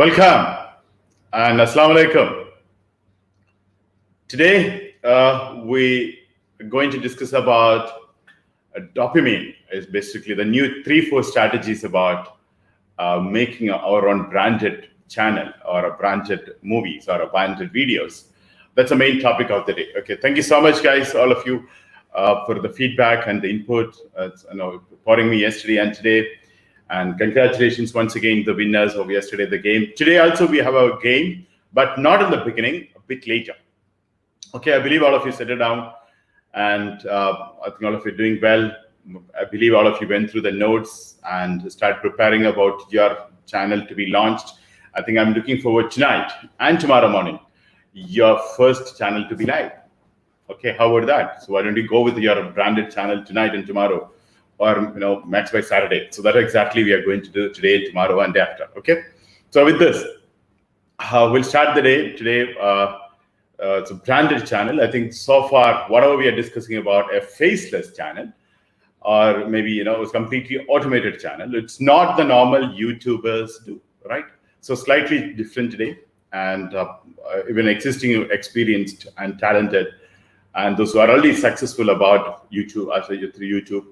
Welcome and Assalamu alaikum. Today we are going to discuss about dopamine. Is basically the new 3-4 strategies about making our own branded channel or a branded movies or a branded videos. That's the main topic of the day. Okay, thank you so much, guys, all of you, for the feedback and the input. Supporting me yesterday and today. And congratulations once again, the winners of yesterday, the game. Today also we have a game, but not in the beginning, a bit later. Okay, I believe all of you settled down and I think all of you are doing well. I believe all of you went through the notes and started preparing about your channel to be launched. I think I'm looking forward tonight and tomorrow morning, your first channel to be live. Okay, how about that? So why don't you go with your branded channel tonight and tomorrow? Or max by Saturday. So that exactly we are going to do today, tomorrow, and day after. Okay. So with this, we'll start the day today. It's a branded channel. I think so far, whatever we are discussing about a faceless channel, or maybe it's completely automated channel. It's not the normal YouTubers do, right? So slightly different today, and even existing, experienced, and talented, and those who are already successful about YouTube, through YouTube.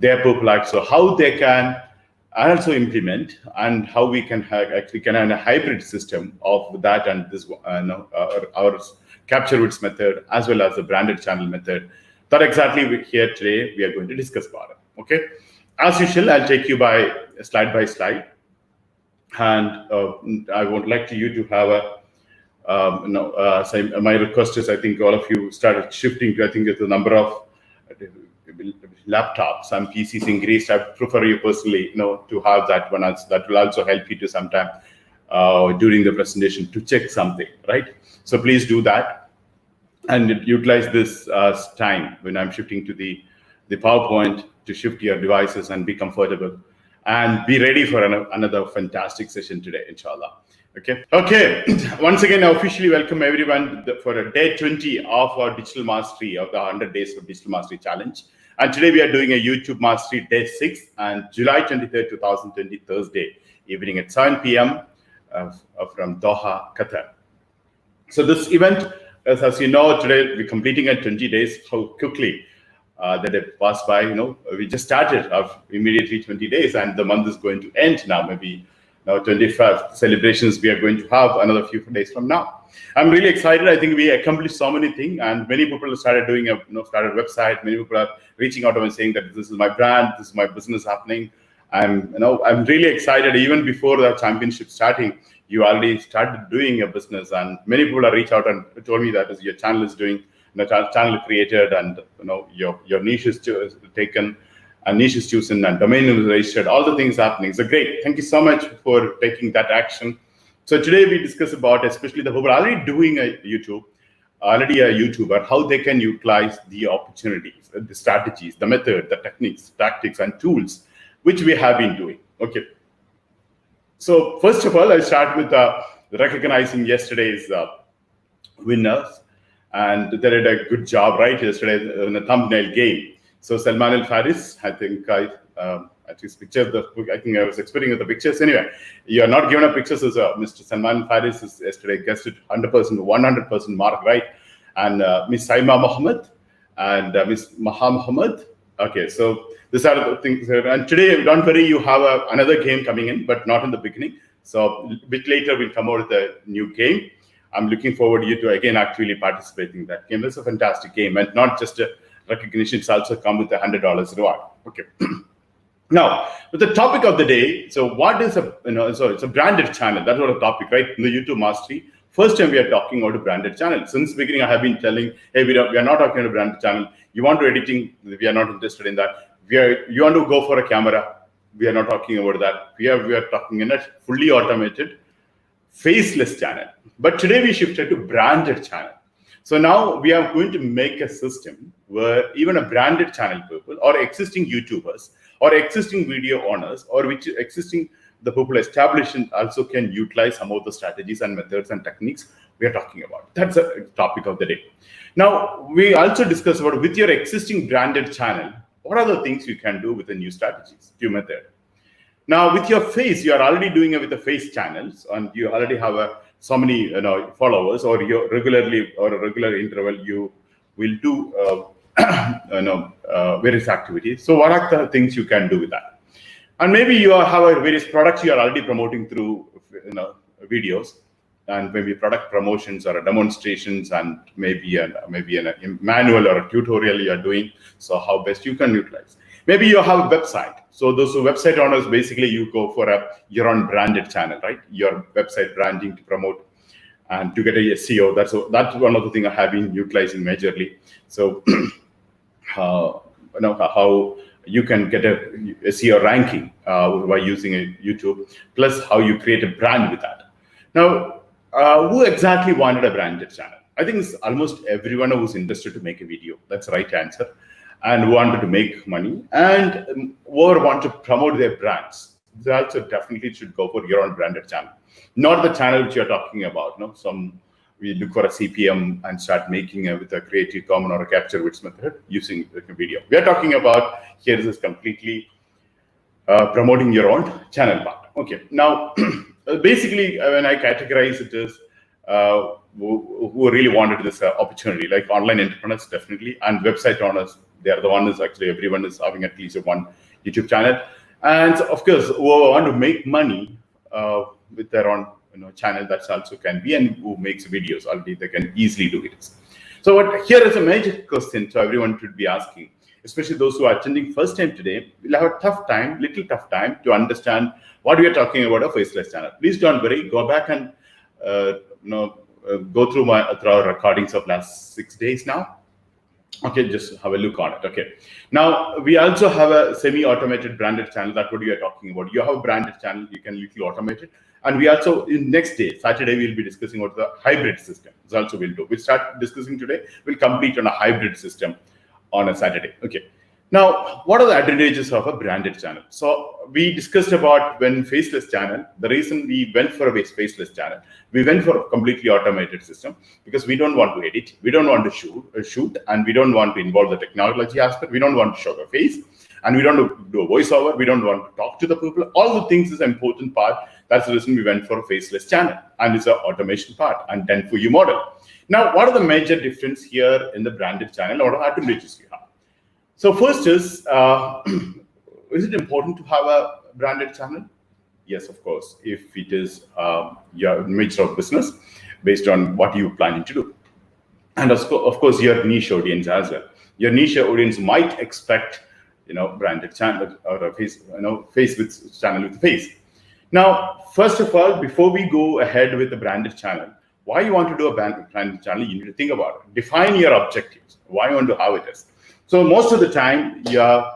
Their popular, so how they can also implement and how we can actually have a hybrid system of that and this our Capturevidz method as well as the branded channel method. That exactly here today we are going to discuss about it. Okay, as usual, I'll take you by slide, and I would like you to have a my request is I think all of you started shifting to the number of laptops and PCs increased. I prefer you personally, to have that one. That will also help you to sometime during the presentation to check something, right? So please do that and utilize this time when I'm shifting to the PowerPoint to shift your devices and be comfortable and be ready for another fantastic session today, inshallah. Okay. Once again, I officially welcome everyone for a day 20 of our digital mastery of the 100 days of digital mastery challenge. And today we are doing a YouTube mastery day 6 and July 23rd, 2020, Thursday evening at 7 p.m. From Doha, Qatar. So this event, as you know, today we're completing at 20 days. How quickly that it passed by. We just started immediately 20 days, and the month is going to end now. Maybe now 25th celebrations we are going to have another few days from now. I'm really excited. I think we accomplished so many things, and many people started doing started a website. Many people are reaching out and saying that this is my brand, this is my business happening. I'm really excited. Even before the championship starting, you already started doing a business, and many people are reached out and told me that your channel is doing, channel created, and your niche is taken. And niche is chosen and domain is registered, all the things happening. So great. Thank you so much for taking that action. So today we discuss about, especially the people already doing a YouTuber, how they can utilize the opportunities, the strategies, the method, the techniques, tactics, and tools, which we have been doing. Okay. So first of all, I start with recognizing yesterday's winners. And they did a good job, right, yesterday in the thumbnail game. So Salman Al Faris, I think I his picture. I think I was expecting the pictures. Anyway, you are not given a pictures as Mr. Salman Al Faris is yesterday guessed 100% mark, right? And Miss Saima Mohammed and Miss Maha Mohammed. Okay, so these are the things. And today, don't worry, you have another game coming in, but not in the beginning. So a bit later, we'll come out with a new game. I'm looking forward to you to again actually participating in that game. It's a fantastic game, and not just a recognition, it's also come with $100 reward. Okay. Now, with the topic of the day, so what is so it's a branded channel. That's what a topic, right? In the YouTube Mastery, first time we are talking about a branded channel. Since the beginning, I have been telling, hey, we are not talking about a branded channel. You want to editing, we are not interested in that. You want to go for a camera, we are not talking about that. We are talking in a fully automated, faceless channel. But today we shifted to branded channel. So now we are going to make a system where even a branded channel people or existing YouTubers or existing video owners or which existing the people established also can utilize some of the strategies and methods and techniques we are talking about. That's a topic of the day. Now, we also discuss about with your existing branded channel, what are the things you can do with the new strategies, new method. Now with your face, you are already doing it with the face channels, and you already have so many followers, or you regularly or a regular interval you will do various activities. So what are the things you can do with that? And maybe you have various products you are already promoting through videos, and maybe product promotions or demonstrations, and maybe a manual or a tutorial you are doing. So how best you can utilize. Maybe you have a website. So those website owners, basically you go for your own branded channel, right? Your website branding to promote and to get a SEO. That's one of the things I have been utilizing majorly. So how you can get a SEO ranking by using a YouTube, plus how you create a brand with that. Now, who exactly wanted a branded channel? I think it's almost everyone who's interested to make a video. That's the right answer. And wanted to make money, and or want to promote their brands. They also definitely should go for your own branded channel, not the channel which you're talking about. No, we look for a CPM and start making with a Creative Commons or a Capturevidz method using the video. We are talking about here is completely promoting your own channel part. Okay, now basically when I categorize it as who really wanted this opportunity, like online entrepreneurs definitely, and website owners. They are the ones actually everyone is having at least one YouTube channel, and of course who want to make money with their own channel. That's also can be, and who makes videos already they can easily do it. So here is a major question so everyone should be asking, especially those who are attending first time today. Will have a little tough time to understand what we are talking about a faceless channel. Please don't worry, go back and go through our recordings of last 6 days now. Okay, just have a look on it. Okay, now we also have a semi-automated branded channel. That's what we are talking about. You have a branded channel, you can little automate it. And we also, in next day, Saturday, we'll be discussing about the hybrid system. That's also we'll do. We'll start discussing today. We'll complete on a hybrid system on a Saturday. Okay. Now, what are the advantages of a branded channel? So we discussed about when faceless channel, the reason we went for a faceless channel, we went for a completely automated system because we don't want to edit, we don't want to shoot, and we don't want to involve the technology aspect. We don't want to show the face, and we don't want to do a voiceover. We don't want to talk to the people. All the things is an important part. That's the reason we went for a faceless channel, and it's an automation part and then for you model. Now, what are the major difference here in the branded channel? What are the advantages we have? So first is it important to have a branded channel? Yes, of course, if it is your nature of business based on what you're planning to do. And of course, your niche audience as well. Your niche audience might expect, branded channel or a face, face with channel with face. Now, first of all, before we go ahead with the branded channel, why you want to do a branded channel, you need to think about it. Define your objectives. Why you want to have it is. So most of the time, your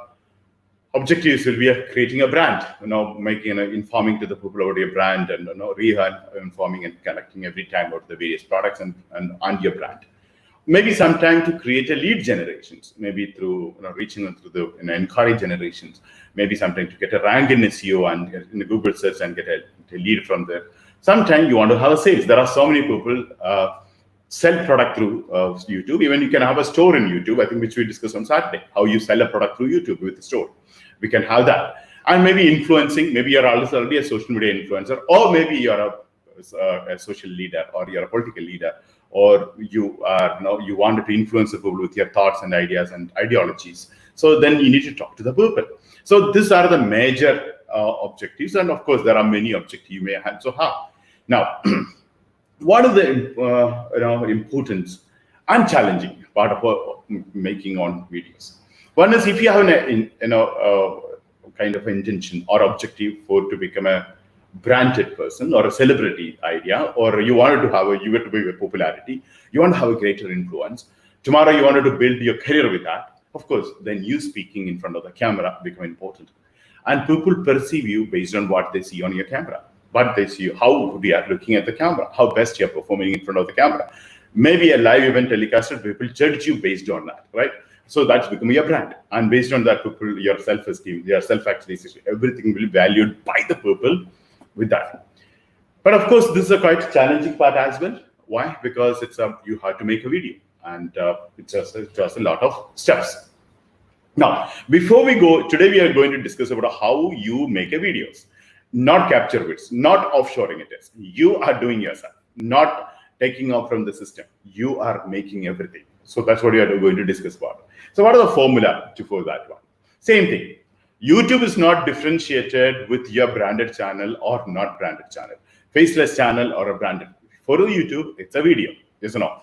objectives will be creating a brand, making, informing to the people about your brand, and informing and connecting every time about the various products and your brand. Maybe sometime to create a lead generations, maybe through reaching them through the inquiry generations. Maybe sometime to get a rank in SEO and in the Google search and get a lead from there. Sometimes you want to have a sales. There are so many people sell product through YouTube. Even you can have a store in YouTube, I think, which we discussed on Saturday, how you sell a product through YouTube with the store. We can have that. And maybe influencing, maybe you're already a social media influencer, or maybe you're a social leader, or you're a political leader, or you wanted to influence the people with your thoughts and ideas and ideologies. So then you need to talk to the people. So these are the major objectives. And of course, there are many objectives you may have. Now, what are the importance and challenging part of making on videos? One is if you have kind of intention or objective to become a branded person or a celebrity idea, or you wanted to have you want to be a popularity, you want to have a greater influence. Tomorrow you wanted to build your career with that. Of course, then you speaking in front of the camera become important, and people perceive you based on what they see on your camera. But they see how we are looking at the camera, how best you're performing in front of the camera. Maybe a live event telecasted, people judge you based on that, right? So that's becoming your brand. And based on that, people, your self-esteem, your self-actualization, everything will be valued by the people with that. But of course, this is a quite challenging part as well. Why? Because you have to make a video, and it's just a lot of steps. Now, before we go, today we are going to discuss about how you make a videos. not Capturevidz, not offshoring it is. You are doing yourself, not taking off from the system. You are making everything. So that's what we are going to discuss about. So what are the formula for that one? Same thing. YouTube is not differentiated with your branded channel or not branded channel, faceless channel or a branded. For a YouTube, it's a video, yes or no?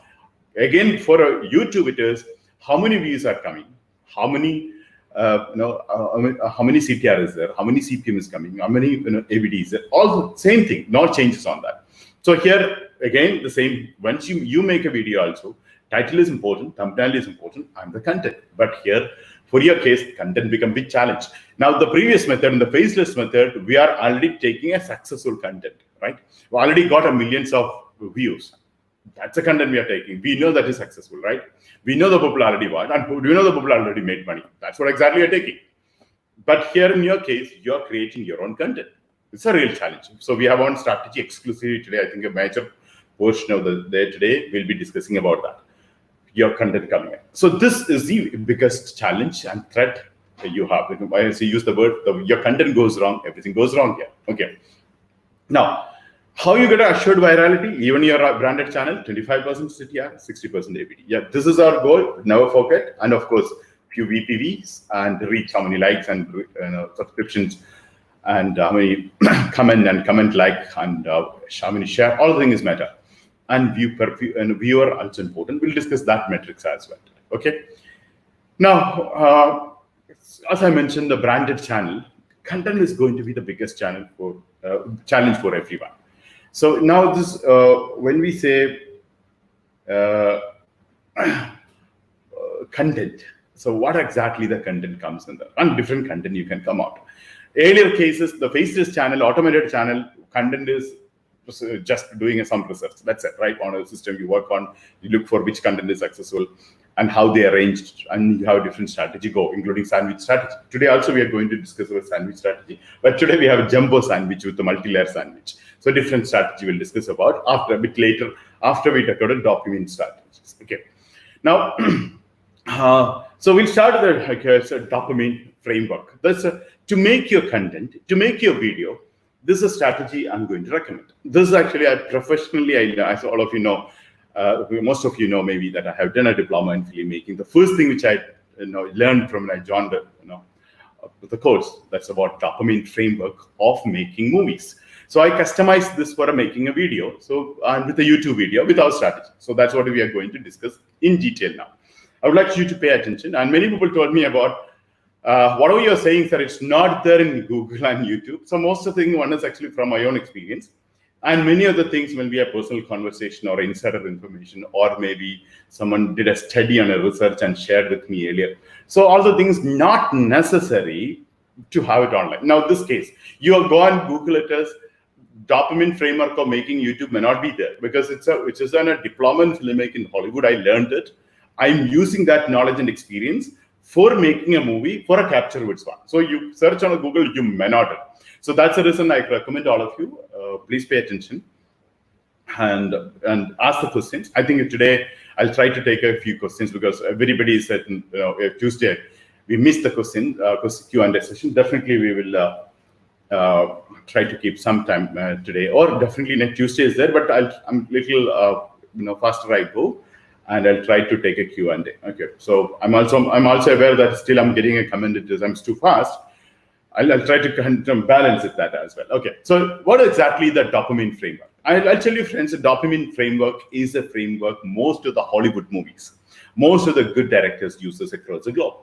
Again, for a YouTube, it is how many views are coming, how many how many CTR is there, how many CPM is coming, how many ABD is there, all the same thing, no changes on that. So here, again, the same, once you make a video also, title is important, thumbnail is important, and the content. But here, for your case, content become big challenge. Now, the previous method, in the faceless method, we are already taking a successful content, right? We already got a millions of views. That's the content we are taking. We know that is successful, right? We know the people already want, and we know the people already made money. That's what exactly you're taking. But here in your case, you're creating your own content. It's a real challenge. So we have one strategy exclusively today. I think a major portion of the day today we'll be discussing about that. Your content coming in. So this is the biggest challenge and threat that you have. I use the word, your content goes wrong, everything goes wrong here. Okay. Now, how you get assured virality? Even your branded channel, 25% CTR, 60% ABD. Yeah, this is our goal. Never forget. And of course, few VPVs and reach, how many likes and subscriptions, and how many comment like, and how many share. All the things matter. And viewer also important. We'll discuss that metrics as well. Okay. Now, as I mentioned, the branded channel content is going to be the biggest channel for challenge for everyone. So now this, when we say content, so what exactly the content comes in there? And different content you can come out. Earlier cases, the faceless channel, automated channel, content is just doing some research. That's it, right? On a system you work on, you look for which content is successful and how they arranged, and how different strategy go, including sandwich strategy. Today also we are going to discuss our sandwich strategy, but today we have a jumbo sandwich with a multi-layer sandwich. So different strategy we'll discuss about after a bit later, after we talk about dopamine strategies. Okay. Now, so we'll start with the dopamine framework. That's to make your content, to make your video. This is a strategy I'm going to recommend. This is actually, as all of you know, most of you know maybe that I have done a diploma in filmmaking. The first thing which I learned from when I joined the course, that's about dopamine framework of making movies. So I customized this for making a video. So with a YouTube video with our strategy. So that's what we are going to discuss in detail now. I would like you to pay attention. And many people told me about whatever you're saying, sir, it's not there in Google and YouTube. So most of the things, one is actually from my own experience. And many of the things will be a personal conversation or insider information, or maybe someone did a study on a research and shared with me earlier. So all the things not necessary to have it online. Now, this case, you have gone Google it as dopamine framework of making YouTube may not be there because which is on a diploma in filmmaking in Hollywood. I learned it. I'm using that knowledge and experience for making a movie for a Capturevidz one. So you search on Google, you may not. So that's the reason I recommend all of you, please pay attention and ask the questions. I think today I'll try to take a few questions because everybody said Tuesday we missed the Q&A session. Definitely we will try to keep some time today, or definitely next Tuesday is there, but I'm little faster I go. And I'll try to take a Q&A. Okay. So I'm also aware that still I'm getting a comment that I'm too fast. I'll try to balance it that as well. Okay. So what exactly the dopamine framework? I'll tell you, friends, the dopamine framework is a framework most of the Hollywood movies, most of the good directors use this across the globe.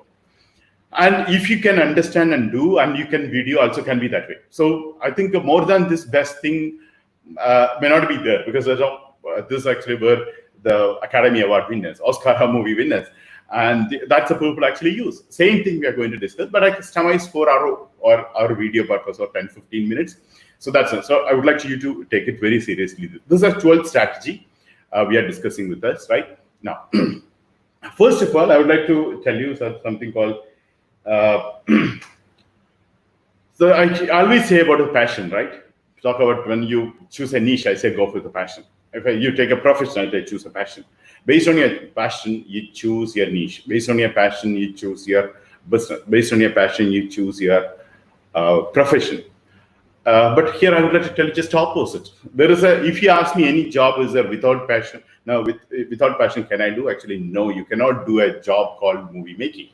And if you can understand and do, and you can video also can be that way. So I think more than this best thing may not be there because this is actually where the Academy Award winners, Oscar movie winners, and that's the people actually use. Same thing we are going to discuss, but I customize for our video purpose of 10-15 minutes. So that's it. So I would like you to take it very seriously. This is a 12th strategy we are discussing with us right now. First of all, I would like to tell you something called. So I always say about a passion, right? Talk about when you choose a niche, I say go for the passion. If you take a professional, they choose a passion. Based on your passion, you choose your niche. Based on your passion, you choose your business. Based on your passion, you choose your profession. But here I would like to tell you just opposite. There is a, if you ask me any job is there without passion, now without passion can I do? Actually, no, you cannot do a job called movie making.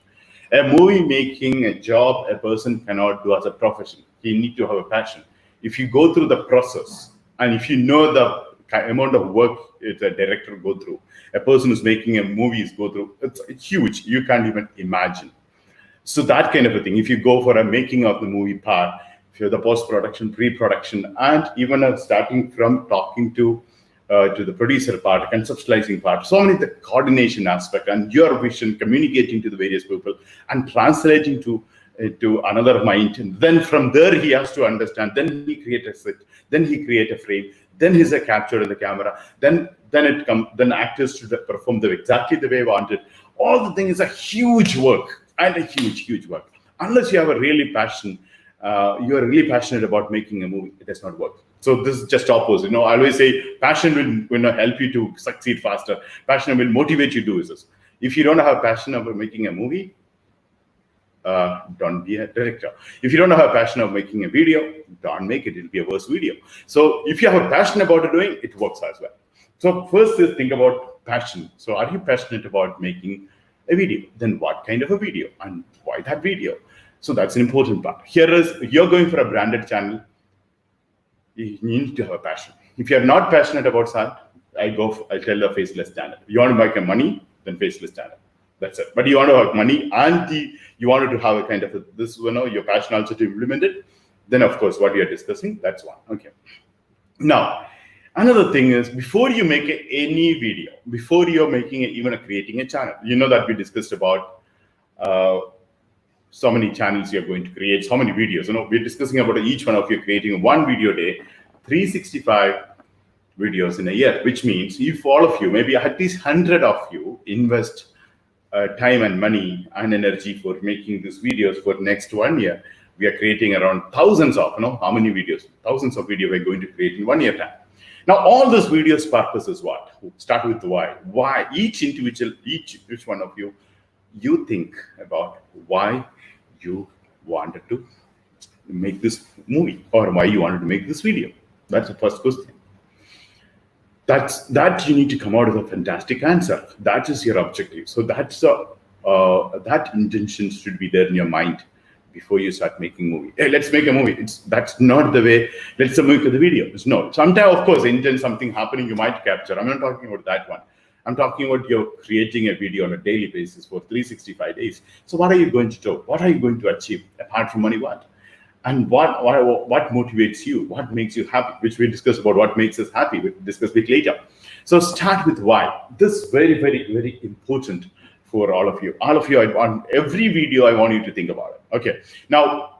A movie making, a job, a person cannot do as a profession. You need to have a passion. If you go through the process, and if you know the amount of work a director go through, a person who's making a movie is go through, it's huge. You can't even imagine. So that kind of a thing. If you go for a making of the movie part, if you're the post-production, pre-production, and even starting from talking to the producer part, conceptualizing part, so many the coordination aspect and your vision, communicating to the various people and translating to another mind. And then from there he has to understand. Then he create a set. Then he create a frame. Then he's a capture in the camera. Then actors to perform exactly the way I wanted. All the thing is a huge work and a huge work. Unless you have a really passion. You are really passionate about making a movie, it does not work. So this is just opposite. I always say passion will help you to succeed faster. Passion will motivate you to do this. If you don't have passion about making a movie, don't be a director. If you don't have a passion of making a video, don't make it. It'll be a worse video. So if you have a passion about doing, it works as well. So first is think about passion. So are you passionate about making a video? Then what kind of a video and why that video? So that's an important part. Here is, you're going for a branded channel, you need to have a passion. If you're not passionate about that, I tell a faceless channel. You want to make a money, then faceless channel. That's it. But you want to have money and you wanted to have a kind of your passion also to implement it, then of course what we are discussing, that's one. Okay. Now, another thing is, before you make any video, before you're making even creating a channel, that we discussed about so many channels you're going to create, so many videos. We're discussing about each one of you creating one video a day, 365 videos in a year, which means if all of you, maybe at least 100 of you invest time and money and energy for making these videos for next 1 year, we are creating around thousands of, how many videos? Thousands of videos we're going to create in 1 year time. Now, all those videos purpose is what? Start with the why. Why? Each one of you, you think about why you wanted to make this movie or why you wanted to make this video. That's the first question. That you need to come out with a fantastic answer. That is your objective. So that intention should be there in your mind before you start making movie. Hey, let's make a movie. That's not the way. Let's make the video. It's no. Sometimes, of course, intent something happening you might capture. I'm not talking about that one. I'm talking about you're creating a video on a daily basis for 365 days. So what are you going to do? What are you going to achieve apart from money? What? And what motivates you? What makes you happy? Which we discuss about what makes us happy. We'll discuss a bit later. So start with why. This is very, very, very important for all of you. All of you, on every video, I want you to think about it. Okay. Now,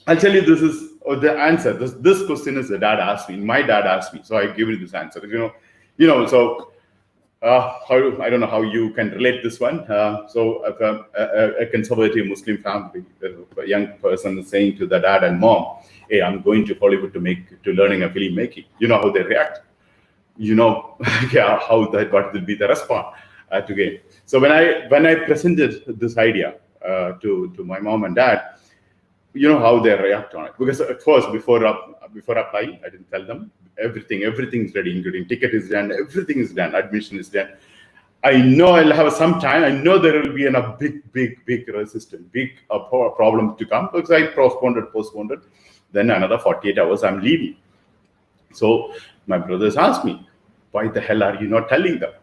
I'll tell you this is the answer. This question is the dad asked me. My dad asked me. So I give you this answer. So I don't know how you can relate this one. So a conservative Muslim family, a young person is saying to the dad and mom, hey, I'm going to Hollywood to learning a film making. You know how they react. What will be the response to get. So when I presented this idea to my mom and dad, you know how they react on it. Because at first, before applying, I didn't tell them everything is ready, including ticket is done, everything is done, admission is done. I know I'll have some time. I know there will be a big resistance, big problem to come, because I postponed it. Then another 48 hours, I'm leaving. So my brothers asked me, why the hell are you not telling them?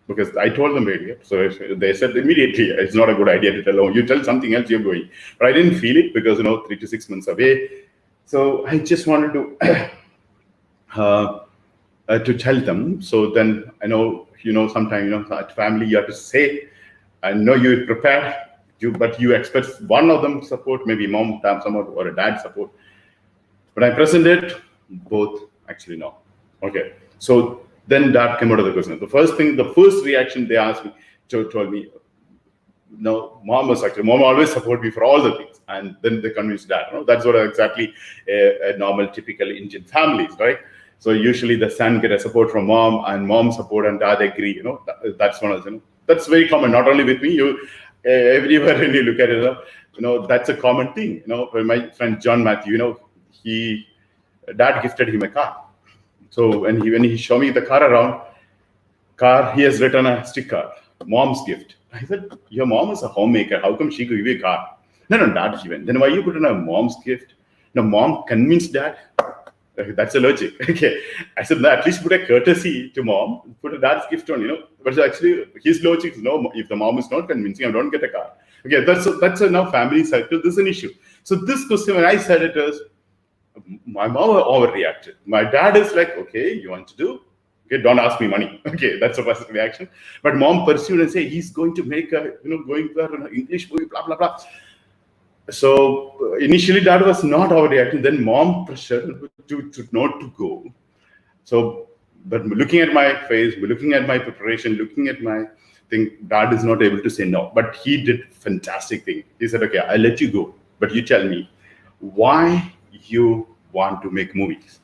Because I told them earlier. So they said immediately, it's not a good idea to tell them. You tell something else, you're going. But I didn't feel it because, 3 to 6 months away. So I just wanted to tell them. So then I know, sometimes, at family, you have to say, I know you're prepared, but you expect one of them support, maybe mom, someone, or a dad support. But I presented both, actually, no. Okay. So then that came out of the question. The first reaction they asked me, told me, no, mom always support me for all the things. And then they convinced dad. That's what exactly a normal, typical Indian families, right? So usually the son get a support from mom and mom support and dad agree, that's one of the, that's very common, not only with me, everywhere when you look at it, that's a common thing. My friend John Matthew, Dad gifted him a car. So when he showed me the car around, he has written a sticker, mom's gift. I said, your mom is a homemaker. How come she could give you a car? No, dad given. Then why you put in a mom's gift? No, mom convinced dad. That's a logic. Okay. I said, no, at least put a courtesy to mom, put a dad's gift on, But actually, his logic is no, if the mom is not convincing, I don't get a car. Okay, that's a now family cycle. This is an issue. So this question, when I said it, was my mom overreacted. My dad is like, okay, you want to do? Okay, don't ask me money. Okay, that's the first reaction. But mom pursued and said, he's going to make a, going to an English movie, blah, blah, blah. So initially dad was not overreacting. Then mom pressured to not to go. So, but looking at my face, looking at my preparation, looking at my thing, dad is not able to say no. But he did fantastic thing. He said, okay, I'll let you go. But you tell me why you want to make movies.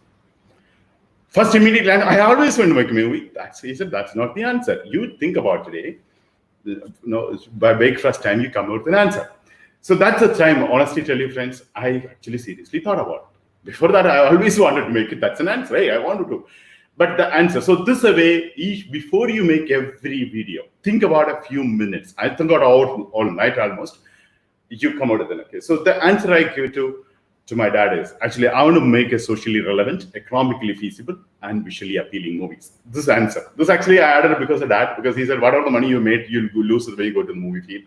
First, immediately, I always want to make a movie. He said, that's not the answer. You think about today, by breakfast time, you come out with an answer. So that's the time, honestly tell you, friends, I actually seriously thought about it. Before that, I always wanted to make it. That's an answer. Hey, I wanted to. But the answer, so this way, before you make every video, think about a few minutes. I think about all night almost. You come out with an okay. So the answer I give to my dad is, actually, I want to make a socially relevant, economically feasible, and visually appealing movies. This answer. This actually I added it because of that, because he said, whatever the money you made, you'll lose it when you go to the movie field.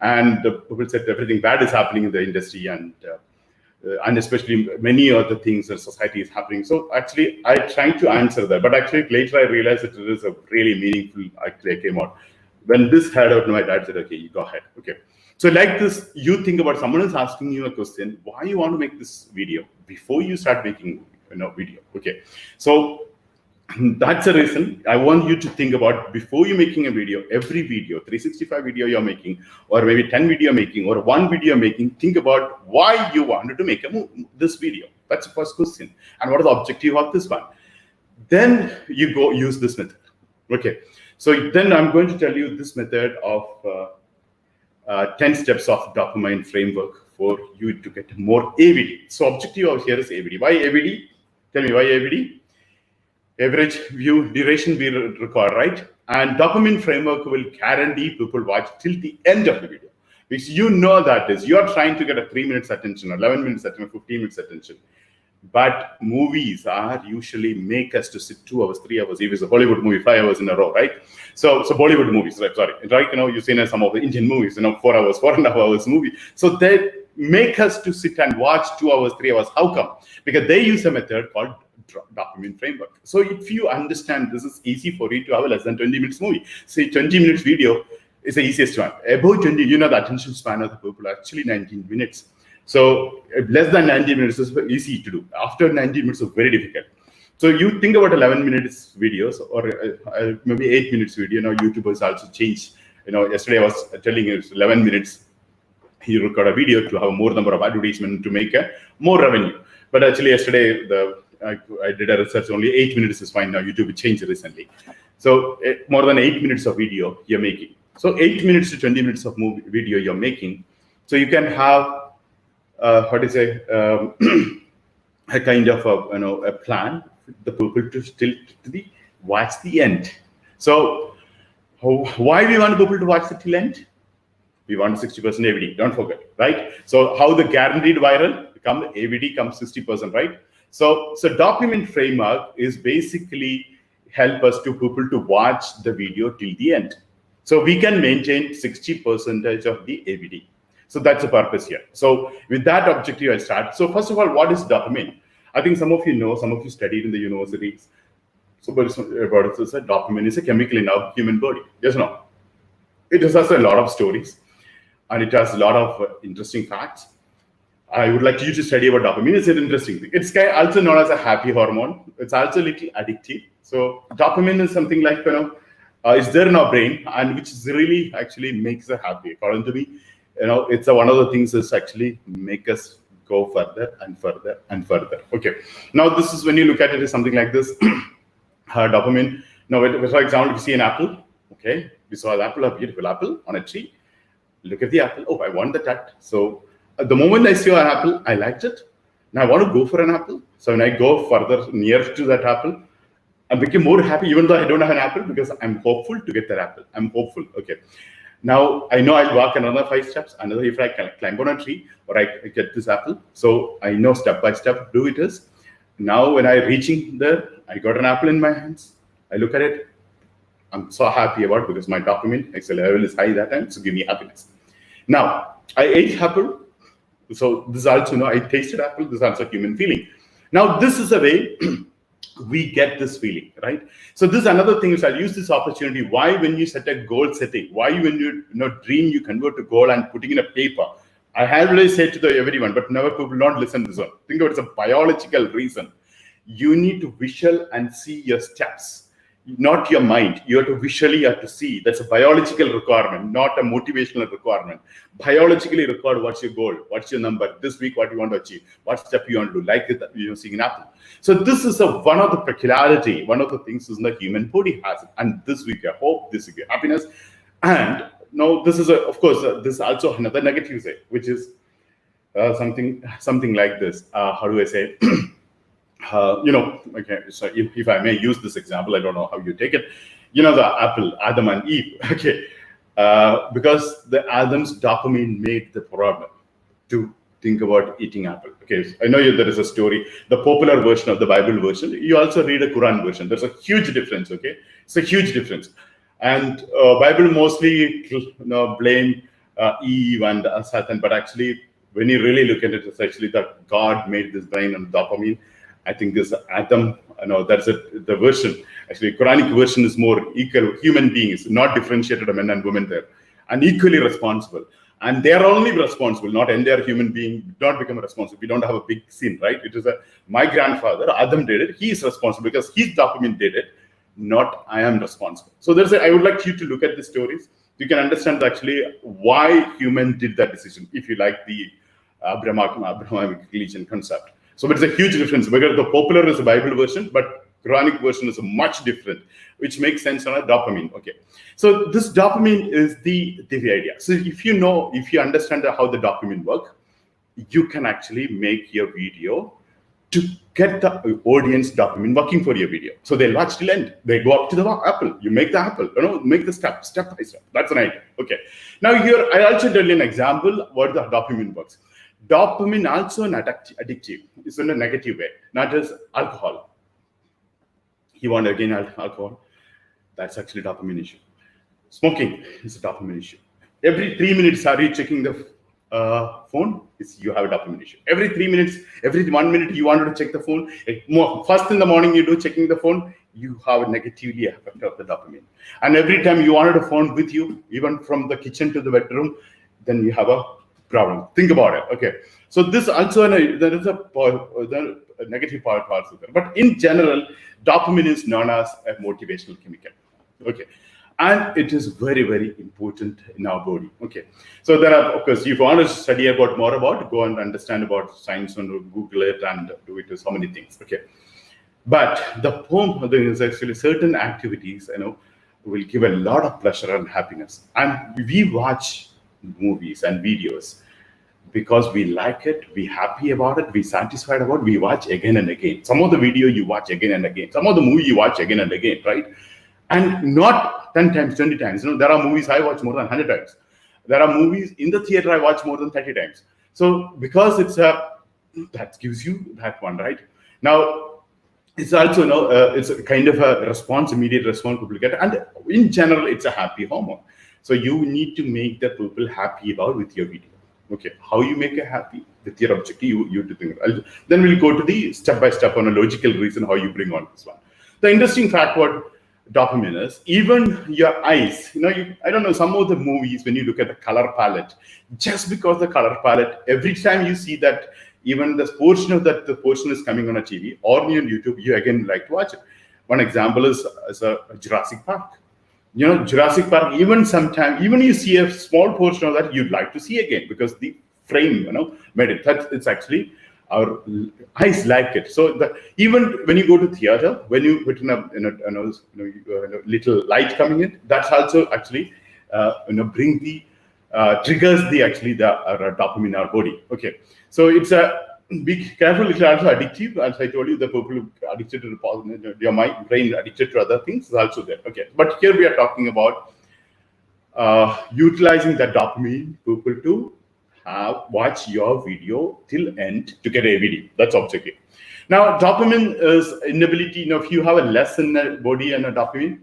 And people said everything bad is happening in the industry, and especially many other things that society is happening. So actually, I tried to answer that, but actually later I realized that it is a really meaningful. Actually, I came out when this heard out. My dad said, "Okay, you go ahead." Okay. So like this, you think about someone is asking you a question, why you want to make this video before you start making video. Okay. So that's the reason I want you to think about before you're making a video, every video, 365 video you're making, or maybe 10 video making, or one video making, think about why you wanted to make this video. That's the first question. And what is the objective of this one? Then you go use this method. Okay. So then I'm going to tell you this method of 10 steps of dopamine framework for you to get more AVD. So objective out here is AVD. Why AVD? Tell me why AVD? Average view duration we require, right? And dopamine framework will guarantee people watch till the end of the video. Because that is, you are trying to get a 3 minutes attention, 11 minutes attention, 15 minutes attention. But movies are usually make us to sit 2 hours, 3 hours. If it's a Hollywood movie, 5 hours in a row, right? So Bollywood movies, right? Sorry, right? You've seen some of the Indian movies, 4 hours, 4.5 hours movie. So they make us to sit and watch 2 hours, 3 hours. How come? Because they use a method called dopamine framework. So if you understand, this is easy for you to have a less than 20 minutes movie. Say 20 minutes video is the easiest one. About 20, the attention span of the people are actually 19 minutes. So less than 90 minutes is easy to do. After 90 minutes is very difficult. So you think about 11 minutes videos or maybe 8 minutes video. Now YouTubers also change. Yesterday I was telling you it's 11 minutes. You record a video to have more number of advertisements to make more revenue. But actually yesterday I did a research. Only 8 minutes is fine now. YouTube changed recently. So more than 8 minutes of video you're making. So 8 minutes to 20 minutes of video you're making. So you can have a kind of a plan the people to still watch the end. So why we want people to watch the till end? We want 60% AVD. Don't forget, right? So how the guaranteed viral AVD comes 60%, right? So dopamine framework is basically help us to people to watch the video till the end. So we can maintain 60% of the AVD. So that's the purpose here. So with that objective, I start. So first of all, what is dopamine? I think some of you know, some of you studied in the universities. So dopamine is a chemical in our human body. Yes or no? It has a lot of stories and it has a lot of interesting facts. I would like you to study about dopamine. It's an interesting thing. It's also known as a happy hormone. It's also a little addictive. So dopamine is something like, it's there in our brain and which is really actually makes us happy. According to me, it's one of the things that's actually make us go further and further and further. Okay. Now this is when you look at it as something like this. Dopamine. Now, for example, if you see an apple, okay, we saw an apple, a beautiful apple on a tree. Look at the apple. Oh, I want that. So the moment I saw an apple, I liked it. Now I want to go for an apple. So when I go further near to that apple, I become more happy, even though I don't have an apple, because I'm hopeful to get that apple. I'm hopeful. Okay. Now I know I'll walk another 5 steps, another if I can climb on a tree or I get this apple. So I know step by step do it is. Now when I reaching there, I got an apple in my hands. I look at it. I'm so happy about it because my dopamine level is high that time, so give me happiness. Now I ate apple. So this also, I tasted apple. This is also human feeling. Now this is a way we get this feeling, right? So this is another thing is I'll use this opportunity. Why when you set a goal setting, why when you dream you convert to goal and putting in a paper. I always say to everyone, but never people don't listen to this one. Think about it's a biological reason. You need to visual and see your steps. Not your mind. You have to visually have to see. That's a biological requirement, not a motivational requirement. Biologically required. What's your goal? What's your number? This week, what you want to achieve? What step you want to do? Like it, seeing an apple. So this is one of the peculiarity. One of the things is the human body has it. And this week your hope. This week your happiness. And now this is of course this is also another negative say, which is something like this. How do I say? Okay, so if I may use this example, I don't know how you take it. The apple, Adam and Eve, okay, because the Adam's dopamine made the problem to think about eating apple. Okay, so I know there is a story, the popular version of the Bible version. You also read a Quran version. There's a huge difference. Okay, it's a huge difference, and Bible mostly blame Eve and Satan, but actually when you really look at it, it's actually that God made this brain and dopamine. I think this Adam, that's the version. Actually, Quranic version is more equal. Human beings, not differentiated men and women there, and equally responsible. And they are only responsible, not entire human being, not become responsible. We don't have a big sin, right? It is my grandfather, Adam did it. He is responsible because his dopamine did it, not I am responsible. So I would like you to look at the stories. You can understand actually why human did that decision, if you like the Abrahamic religion concept. So it's a huge difference because the popular is the Bible version, but Quranic version is much different, which makes sense on a dopamine. Okay, so this dopamine is the idea. So if you understand how the dopamine work, you can actually make your video to get the audience dopamine working for your video. So they'll watch till end. They go up to the apple. You make the apple. Make the step by step. That's an idea. Okay. Now here I also tell you an example what the dopamine works. Dopamine also an addictive. It's in a negative way, not as alcohol. You want again alcohol? That's actually dopamine issue. Smoking is a dopamine issue. Every 3 minutes, are you checking the phone? You have a dopamine issue. Every 3 minutes, every 1 minute, you wanted to check the phone. First in the morning, you do checking the phone. You have a negatively effect of the dopamine. And every time you wanted a phone with you, even from the kitchen to the bedroom, then you have a problem. Think about it. Okay. So this also there is a negative part also there. But in general, dopamine is known as a motivational chemical. Okay. And it is very, very important in our body. Okay. So there are, of course, if you want to study more about, go and understand about science and Google it and do it to so many things. Okay. But there is actually certain activities, will give a lot of pleasure and happiness. And we watch movies and videos because we like it, we happy about it, we satisfied about it, we watch again and again. Some of the video you watch again and again. Some of the movie you watch again and again, right? And not 10 times, 20 times. There are movies I watch more than 100 times. There are movies in the theater I watch more than 30 times. So because that gives you that one, right? Now, it's also, it's a kind of a immediate response people get. And in general, it's a happy hormone. So you need to make the people happy with your video. Okay, how you make it happy with your objective, you to think. Then we'll go to the step-by-step on a logical reason how you bring on this one. The interesting fact what dopamine is, even your eyes, I don't know, some of the movies, when you look at the color palette, just because the color palette, every time you see that, even the portion is coming on a TV or on YouTube, you again like to watch it. One example is a Jurassic Park. Jurassic Park, even you see a small portion of that, you'd like to see again because the frame, made it. It's actually our eyes like it. So even when you go to theater, when you put in a little light coming in, that's also actually triggers the dopamine in our body. Okay, so it's be careful, it's also addictive. As I told you, the people who are addicted to your mind, brain addicted to other things is also there. Okay, but here we are talking about utilizing the dopamine people to watch your video till end to get a video. That's objective. Now, dopamine is inability. If you have a less in the body and a dopamine,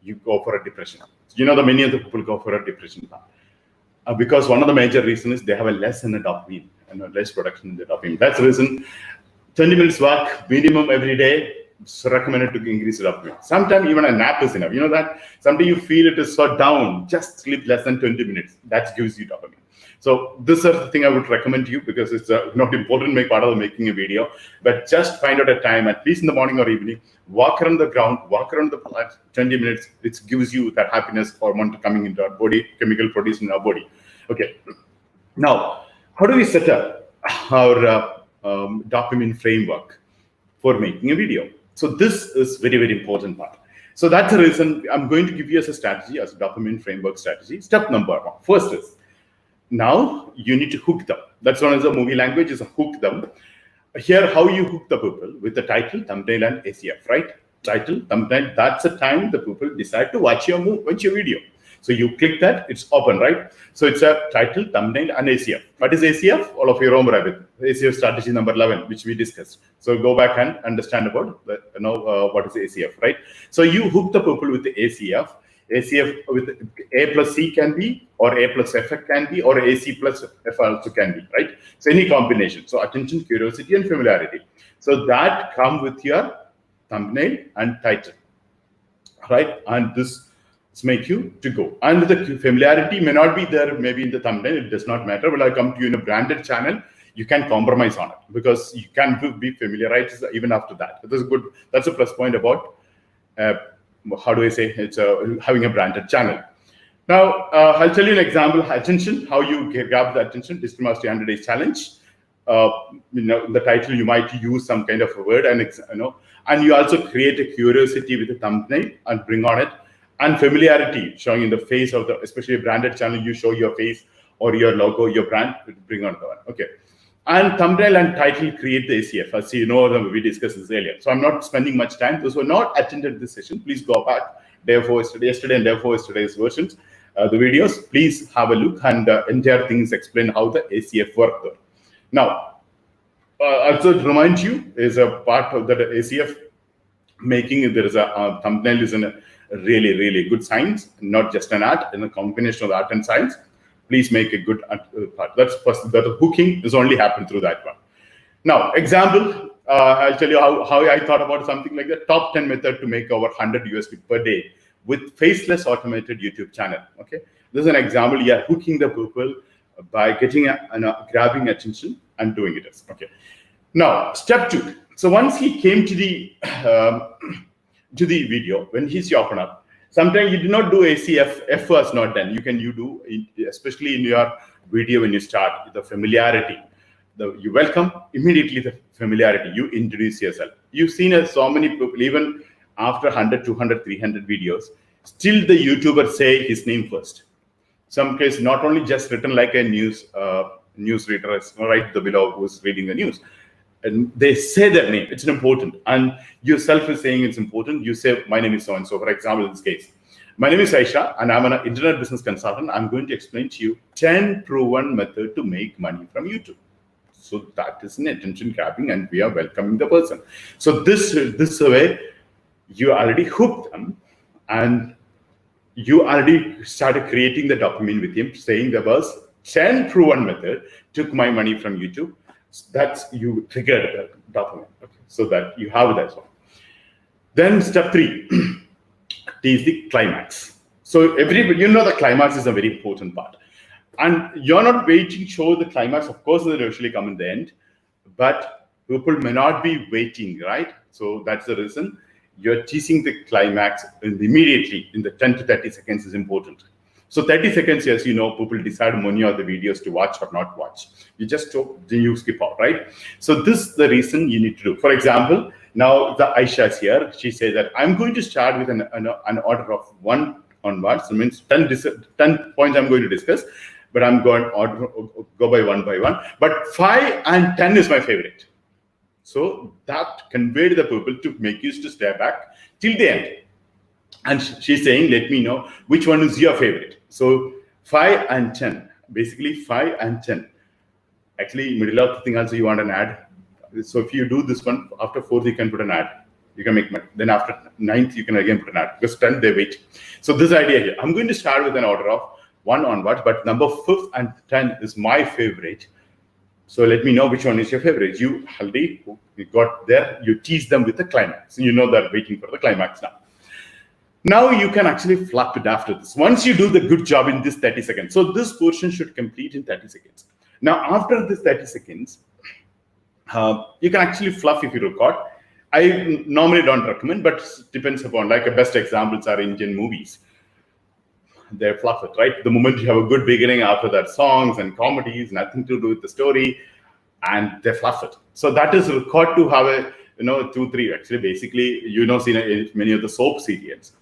you go for a depression. The many of the people go for a depression because one of the major reasons is they have a less in the dopamine and less production in the dopamine. That's the reason 20 minutes work minimum every day is recommended to increase the dopamine. Sometimes even a nap is enough. That sometimes you feel it is so down, just sleep less than 20 minutes. That gives you dopamine. So this is the thing I would recommend to you, because it's not important to make part of making a video, but just find out a time, at least in the morning or evening, walk around the ground, walk around the plant, 20 minutes. It gives you that happiness hormone coming into our body, chemical produced in our body. Okay. Now, how do we set up our dopamine framework for making a video? So this is very, very important part. So that's the reason I'm going to give you as a strategy, as a dopamine framework strategy. Step number one. First is, now you need to hook them. That's one of the movie language, is hook them. Here, how you hook the people with the title, thumbnail, and ACF, right? Title, thumbnail, that's the time the people decide to watch your video. So you click that, it's open, right? So it's a title, thumbnail, and ACF. What is ACF? All of you remember with ACF strategy number 11, which we discussed. So go back and understand about what is ACF, right? So you hook the people with the ACF. ACF with A plus C can be, or A plus F can be, or AC plus F also can be, right? So any combination. So attention, curiosity, and familiarity. So that come with your thumbnail and title, right? And this make you to go. And the familiarity may not be there, maybe in the thumbnail, it does not matter. When I come to you in a branded channel, you can compromise on it, because you can be familiarized even after that. That's good. That's a plus point about how do I say, it's having a branded channel. Now, I'll tell you an example. Attention, how you grab the attention, Digital Mastery 100 Days Challenge. The title, you might use some kind of a word, and you also create a curiosity with the thumbnail and bring on it, and familiarity, showing in the face of the, especially a branded channel, you show your face or your logo, your brand, bring on the one. Okay. And thumbnail and title create the ACF. As you know, we discussed this earlier. So I'm not spending much time. Those who are not attended this session, please go back yesterday and therefore yesterday's versions, the videos. Please have a look, and entire things explain how the ACF work there. Now, also to remind you, is a part of that ACF making. There is a thumbnail is a really, really good science, not just an art, in a combination of art and science. Please make a good part. That's first. That hooking is only happened through that one. Now, example, I'll tell you how I thought about something like that. Top 10 method to make over 100 USD per day with faceless automated YouTube channel. Okay, this is an example. Yeah, hooking the people by getting grabbing attention and doing it. Okay. Now, step 2. So once he came to the video, when he's open up. Sometimes you do not do ACF, F was not done. You do, especially in your video when you start, the familiarity. You welcome immediately the familiarity. You introduce yourself. You've seen so many people, even after 100, 200, 300 videos, still the YouTuber say his name first. Some case, not only just written like a news reader, right below who's reading the news. And they say their name. It's important. And yourself is saying it's important. You say, my name is so-and-so. For example, in this case, my name is Aisha, and I'm an internet business consultant. I'm going to explain to you 10 proven methods to make money from YouTube. So that is an attention grabbing, and we are welcoming the person. So this way, you already hooked them, and you already started creating the dopamine with him, saying there was 10 proven method took my money from YouTube. That's you triggered the dopamine. Okay. So that you have that one. Then step 3 is the climax. So everybody, the climax is a very important part. And you're not waiting to show the climax. Of course, they'll usually come in the end, but people may not be waiting, right? So that's the reason you're teasing the climax immediately in the 10 to 30 seconds is important. So 30 seconds, as you know, people decide many of the videos to watch or not watch. You just you skip out, right? So this is the reason you need to do. For example, now the Aisha is here. She says that I'm going to start with an order of 1 onwards. So it means 10 points I'm going to discuss. but I'm going to go by one. But 5 and 10 is my favorite. So that conveyed the people to make you to stay back till the end. And she's saying, let me know which one is your favorite. So 5 and 10, basically 5 and 10. Actually, middle of the thing also you want an ad. So if you do this one, after 4th, you can put an ad. You can make money. Then after 9th, you can again put an ad. Because 10th, they wait. So this idea here, I'm going to start with an order of 1 onwards, but number 5th and 10 is my favorite. So let me know which one is your favorite. You already got there, you tease them with the climax. You know they're waiting for the climax now. Now you can actually flap it after this. Once you do the good job in this 30 seconds. So this portion should complete in 30 seconds. Now after this 30 seconds, you can actually fluff if you record. I normally don't recommend, but depends upon, like best examples are Indian movies. They fluff it, right? The moment you have a good beginning, after that songs and comedies, nothing to do with the story, and they fluff it. So that is required to have a, 2, 3, actually, basically, seen many of the soap serials.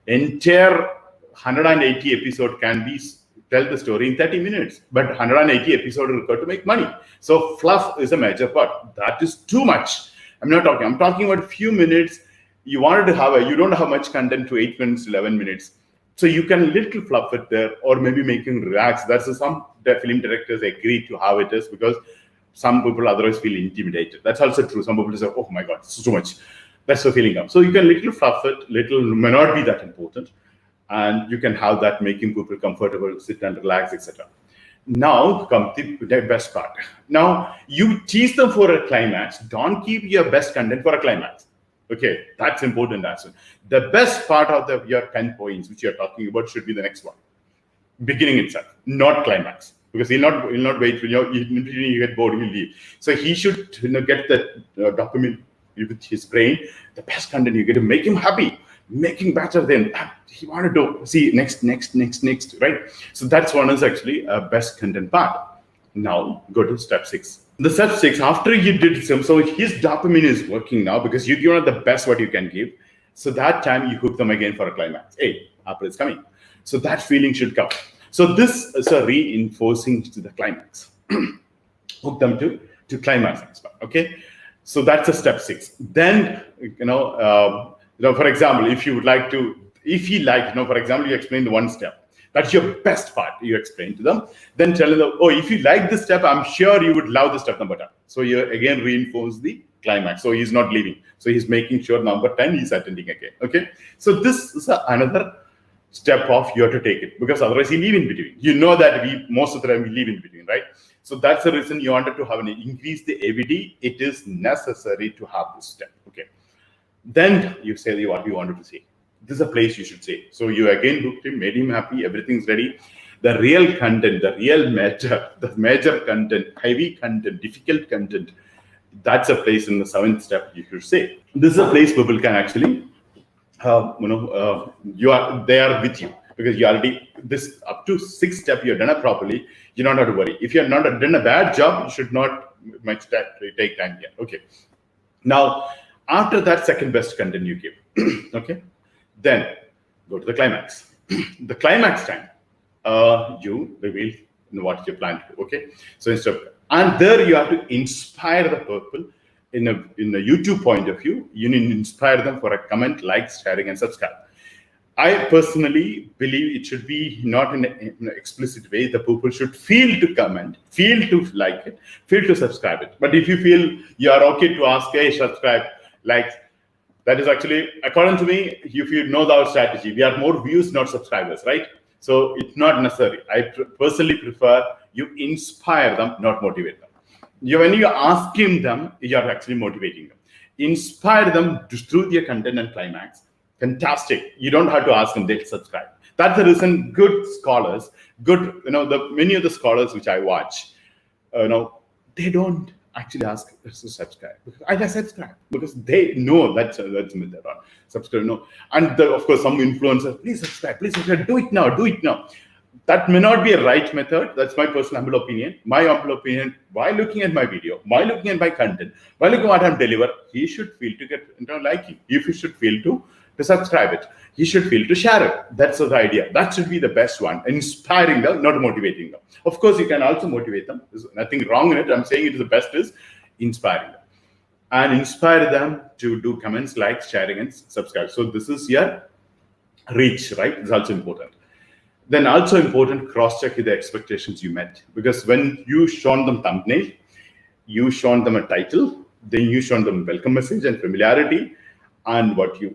Entire 180 episode can be tell the story in 30 minutes, but 180 episode is required to make money. So fluff is a major part. That is too much. I'm talking about a few minutes. You wanted to have you don't have much content to 8 minutes, 11 minutes. So you can little fluff it there, or maybe making relax. That's some film directors agree to how it is, because some people otherwise feel intimidated. That's also true. Some people say, oh my God, it's too much. That's the feeling of. So you can little fluff it, little may not be that important. And you can have that making people comfortable, sit and relax, etc. Now comes the best part. Now you tease them for a climax. Don't keep your best content for a climax. Okay, that's important as well. The best part of your 10 points, which you're talking about, should be the next one. Beginning itself, not climax. Because he'll not wait for you get bored, he'll leave. So he should get the dopamine with his brain. The best content you get to make him happy, make him better than he wanted to see next, right? So that's one is actually a best content part. Now go to step 6. The step 6, after you did some, so his dopamine is working now because you give the best what you can give. So that time you hook them again for a climax. Hey, Apple is coming. So that feeling should come. So this is a reinforcing to the climax. Hook them to climax. Okay. So that's a step 6. Then, for example, if you like, for example, you explain the one step. That's your best part. You explain to them. Then tell them, oh, if you like this step, I'm sure you would love the step number 10. So you again reinforce the climax. So he's not leaving. So he's making sure number 10 he's attending again. Okay. So this is another step off. You have to take it, because otherwise he leave in between. You know that most of the time we leave in between, right? So that's the reason you wanted to have increase the AVD. It is necessary to have this step. Okay. Then you say what you wanted to say. This is a place you should say. So you again hooked him, made him happy, everything's ready. The real content, the real matter, the major content, heavy content, difficult content, that's a place in the 7th step you should say. This is a place people can actually, they are with you, because you already, this up to 6th step, you've done it properly, you don't have to worry. If you're not done a bad job, you should not much take time here. Okay. Now, after that, second best content you give. Okay. Then go to the climax. The climax time, you reveal what you plan to do. Okay. So and there you have to inspire the people in a YouTube point of view. You need to inspire them for a comment, like, sharing, and subscribe. I personally believe it should be not in an explicit way. The people should feel to comment, feel to like it, feel to subscribe it. But if you feel you are okay to ask, hey, subscribe, like, that is actually, according to me, if you know our strategy, we are more views, not subscribers, right? So it's not necessary. I personally prefer you inspire them, not motivate them. When you are asking them, you are actually motivating them. Inspire them through their content and climax. Fantastic. You don't have to ask them, they'll subscribe. That's the reason good scholars, many of the scholars which I watch, they don't actually ask us to subscribe. I subscribe because they know that's method. Subscribe, no. And of course, some influencers, please subscribe, do it now. That may not be a right method. That's my personal humble opinion. My humble opinion, by looking at my video, by looking at my content, by looking at what I'm delivering, he should feel to get liking. If he should feel to to subscribe it. You should feel to share it. That's the idea. That should be the best one. Inspiring them, not motivating them. Of course, you can also motivate them. There's nothing wrong in it. I'm saying it is the best is inspiring them. And inspire them to do comments, likes, sharing, and subscribe. So this is your reach, right? It's also important. Then also important, cross-check the expectations you met. Because when you shown them thumbnail, you shown them a title, then you shown them welcome message and familiarity, and what you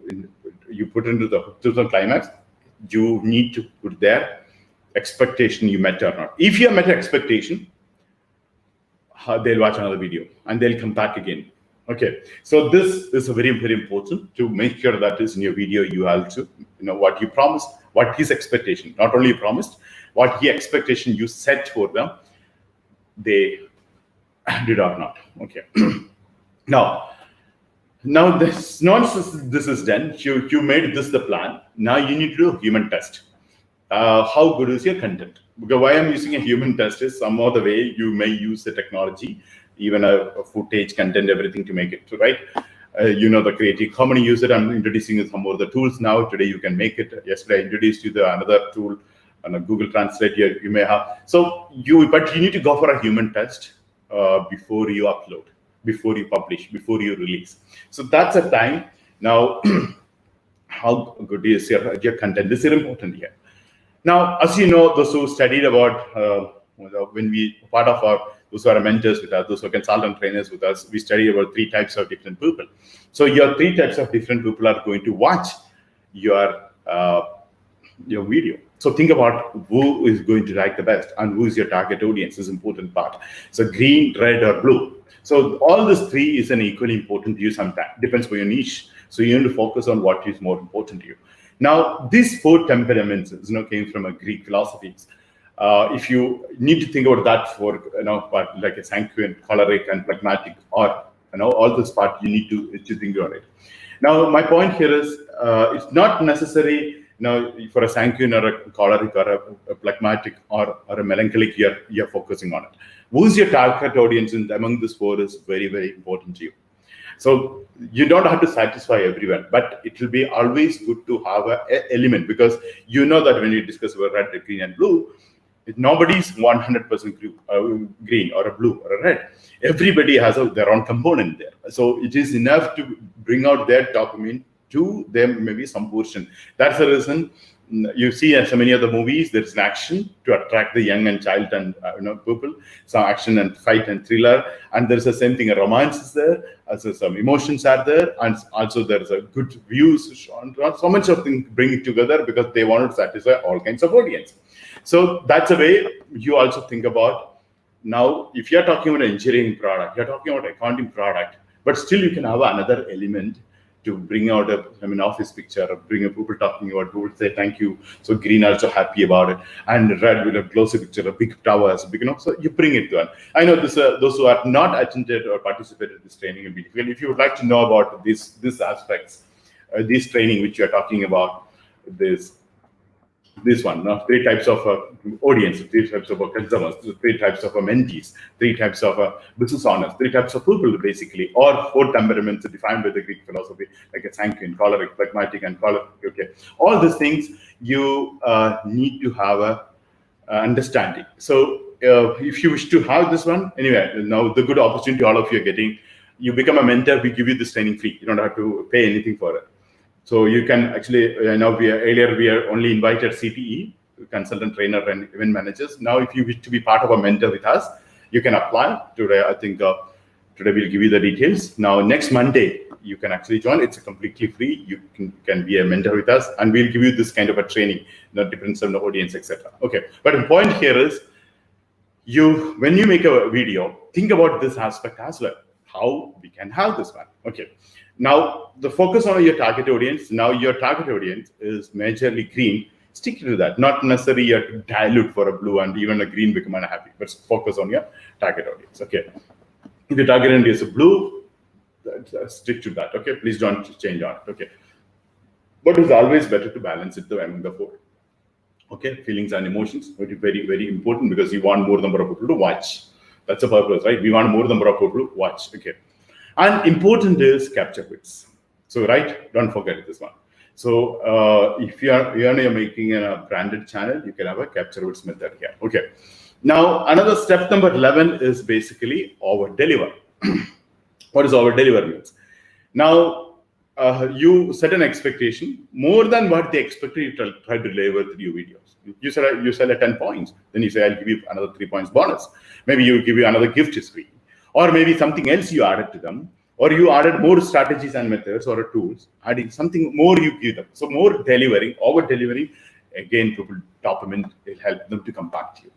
put into the climax, you need to put their expectation you met or not. If you have met an expectation, they'll watch another video and they'll come back again. Okay, so this is a very, very important to make sure that is in your video. You also know what you promised, what his expectation, not only you promised, what the expectation you set for them, they did or not. Okay. Now this is done. You made this the plan. Now you need to do a human test. How good is your content? Because why I'm using a human test is some other way you may use the technology, even a footage, content, everything to make it right. The Creative Commons use it. I'm introducing some more of the tools now. Today you can make it. Yesterday I introduced you another tool on a Google Translate here you may have. But you need to go for a human test before you upload, before you publish, before you release. So that's a time. Now, how good is your content? This is important here. Now, as you know, those who studied about when we part of those who are mentors with us, those who are consultant trainers with us, we study about 3 types of different people. So your 3 types of different people are going to watch your video. So think about who is going to like the best and who is your target audience is important part. So green, red, or blue. So all these 3 is an equally important to you sometimes. Depends on your niche. So you need to focus on what is more important to you. Now, these 4 temperaments, came from a Greek philosophies. If you need to think about that for, like a sanguine, choleric, and phlegmatic, or, all this part, you need to think about it. Now, my point here is, it's not necessary, for a sanguine or a choleric or a phlegmatic or a melancholic, you're focusing on it. Who's your target audience among these 4 is very, very important to you. So you don't have to satisfy everyone, but it will be always good to have an element, because you know that when you discuss about red, green, and blue, nobody's 100% green or a blue or a red. Everybody has their own component there. So it is enough to bring out their dopamine to them, maybe some portion. That's the reason you see in so many other movies, there's an action to attract the young and child and people, some action and fight and thriller. And there's the same thing, a romance is there, also some emotions are there, and also there's a good views, so much of things bring it together because they want to satisfy all kinds of audience. So that's a way you also think about. Now, if you're talking about an engineering product, you're talking about accounting product, but still you can have another element to bring out office picture, or bring a people talking about, who would say thank you. So green also happy about it, and red with a glossy picture, a big towers, so you bring it to one. I know this those who are not attended or participated in this training will be difficult. If you would like to know about these aspects, this training which you are talking about, this one, 3 types of audience, 3 types of consumers, 3 types of mentees, 3 types of business owners, 3 types of people basically, or 4 temperaments defined by the Greek philosophy, like a sanguine, choleric, phlegmatic, and choleric. Okay, all these things you need to have a understanding. So if you wish to have this one, anyway, now the good opportunity all of you are getting, you become a mentor, we give you this training free. You don't have to pay anything for it. So you can actually, now we are only invited CTE, consultant trainer and event managers. Now, if you wish to be part of a mentor with us, you can apply today. I think today we'll give you the details. Now, next Monday, you can actually join. It's completely free. You can be a mentor with us, and we'll give you this kind of a training, depends on the audience, etc. Okay, but the point here is, when you make a video, think about this aspect as well. How we can have this one. Okay. Now, the focus on your target audience. Now, your target audience is majorly green. Stick to that. Not necessarily you have to dilute for a blue and even a green become unhappy, but focus on your target audience. Okay. If your target audience is blue, stick to that. Okay. Please don't change on it. Okay. But it's always better to balance it among the 4. Okay. Feelings and emotions, very, very, very important, because you want more number of people to watch. That's the purpose, right? We want more number of people to watch. Okay. And important is Capturevidz. So, right, don't forget this one. So if you're making a branded channel, you can have a Capturevidz method here. Okay. Now, another step number 11 is basically over deliver. What is over deliver means? Now, you set an expectation more than what they expected. You try to deliver through your videos. You sell at 10 points, then you say, I'll give you another 3 points bonus. Maybe you give you another gift is free, or maybe something else you added to them, or you added more strategies and methods or tools, adding something more you give them. So more delivering, over delivering, again, people dopamine will help them to come back to you.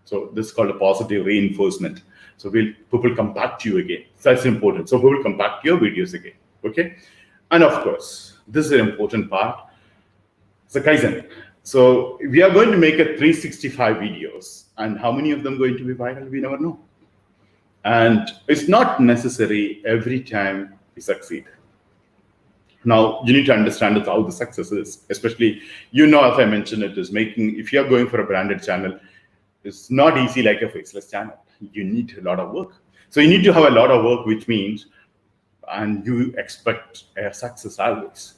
So this is called a positive reinforcement. So people come back to you again. So that's important. So people come back to your videos again. Okay. And of course, this is an important part. So Kaizen. So we are going to make a 365 videos, and how many of them going to be viral? We never know. And it's not necessary every time we succeed. Now, you need to understand how the success is, especially, as I mentioned, it is making, if you're going for a branded channel, it's not easy like a faceless channel. You need a lot of work. So you need to have a lot of work, which means, and you expect a success always.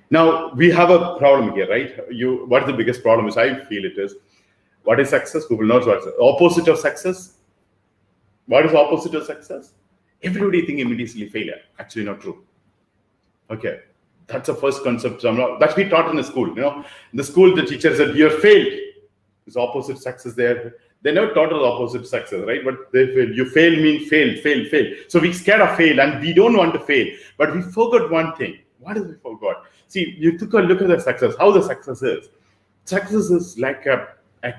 Now, we have a problem here, right? What is the biggest problem is, I feel it is, what is success? People know what's the opposite of success. What is opposite of success? Everybody think immediately failure. Actually not true. Okay. That's the first concept. That's we taught in the school. In the school, the teacher said, you're failed. It's opposite success there. They never taught us opposite success, right? But they fail. You fail means fail. So we scared of fail, and we don't want to fail. But we forgot one thing. What is we forgot? See, you took a look at the success, how the success is. Success is like a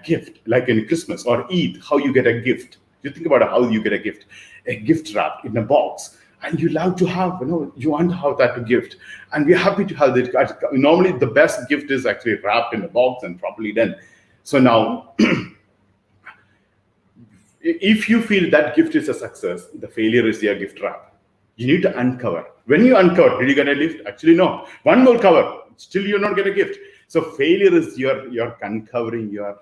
gift, like in Christmas or Eid, how you get a gift. You think about how you get a gift wrapped in a box. And you love to have, you want to have that gift. And we're happy to have that. Normally, the best gift is actually wrapped in a box and properly done. So now, if you feel that gift is a success, the failure is your gift wrap. You need to uncover. When you uncover, did you get a gift? Actually, no. One more cover, still you not get a gift. So failure is you're uncovering your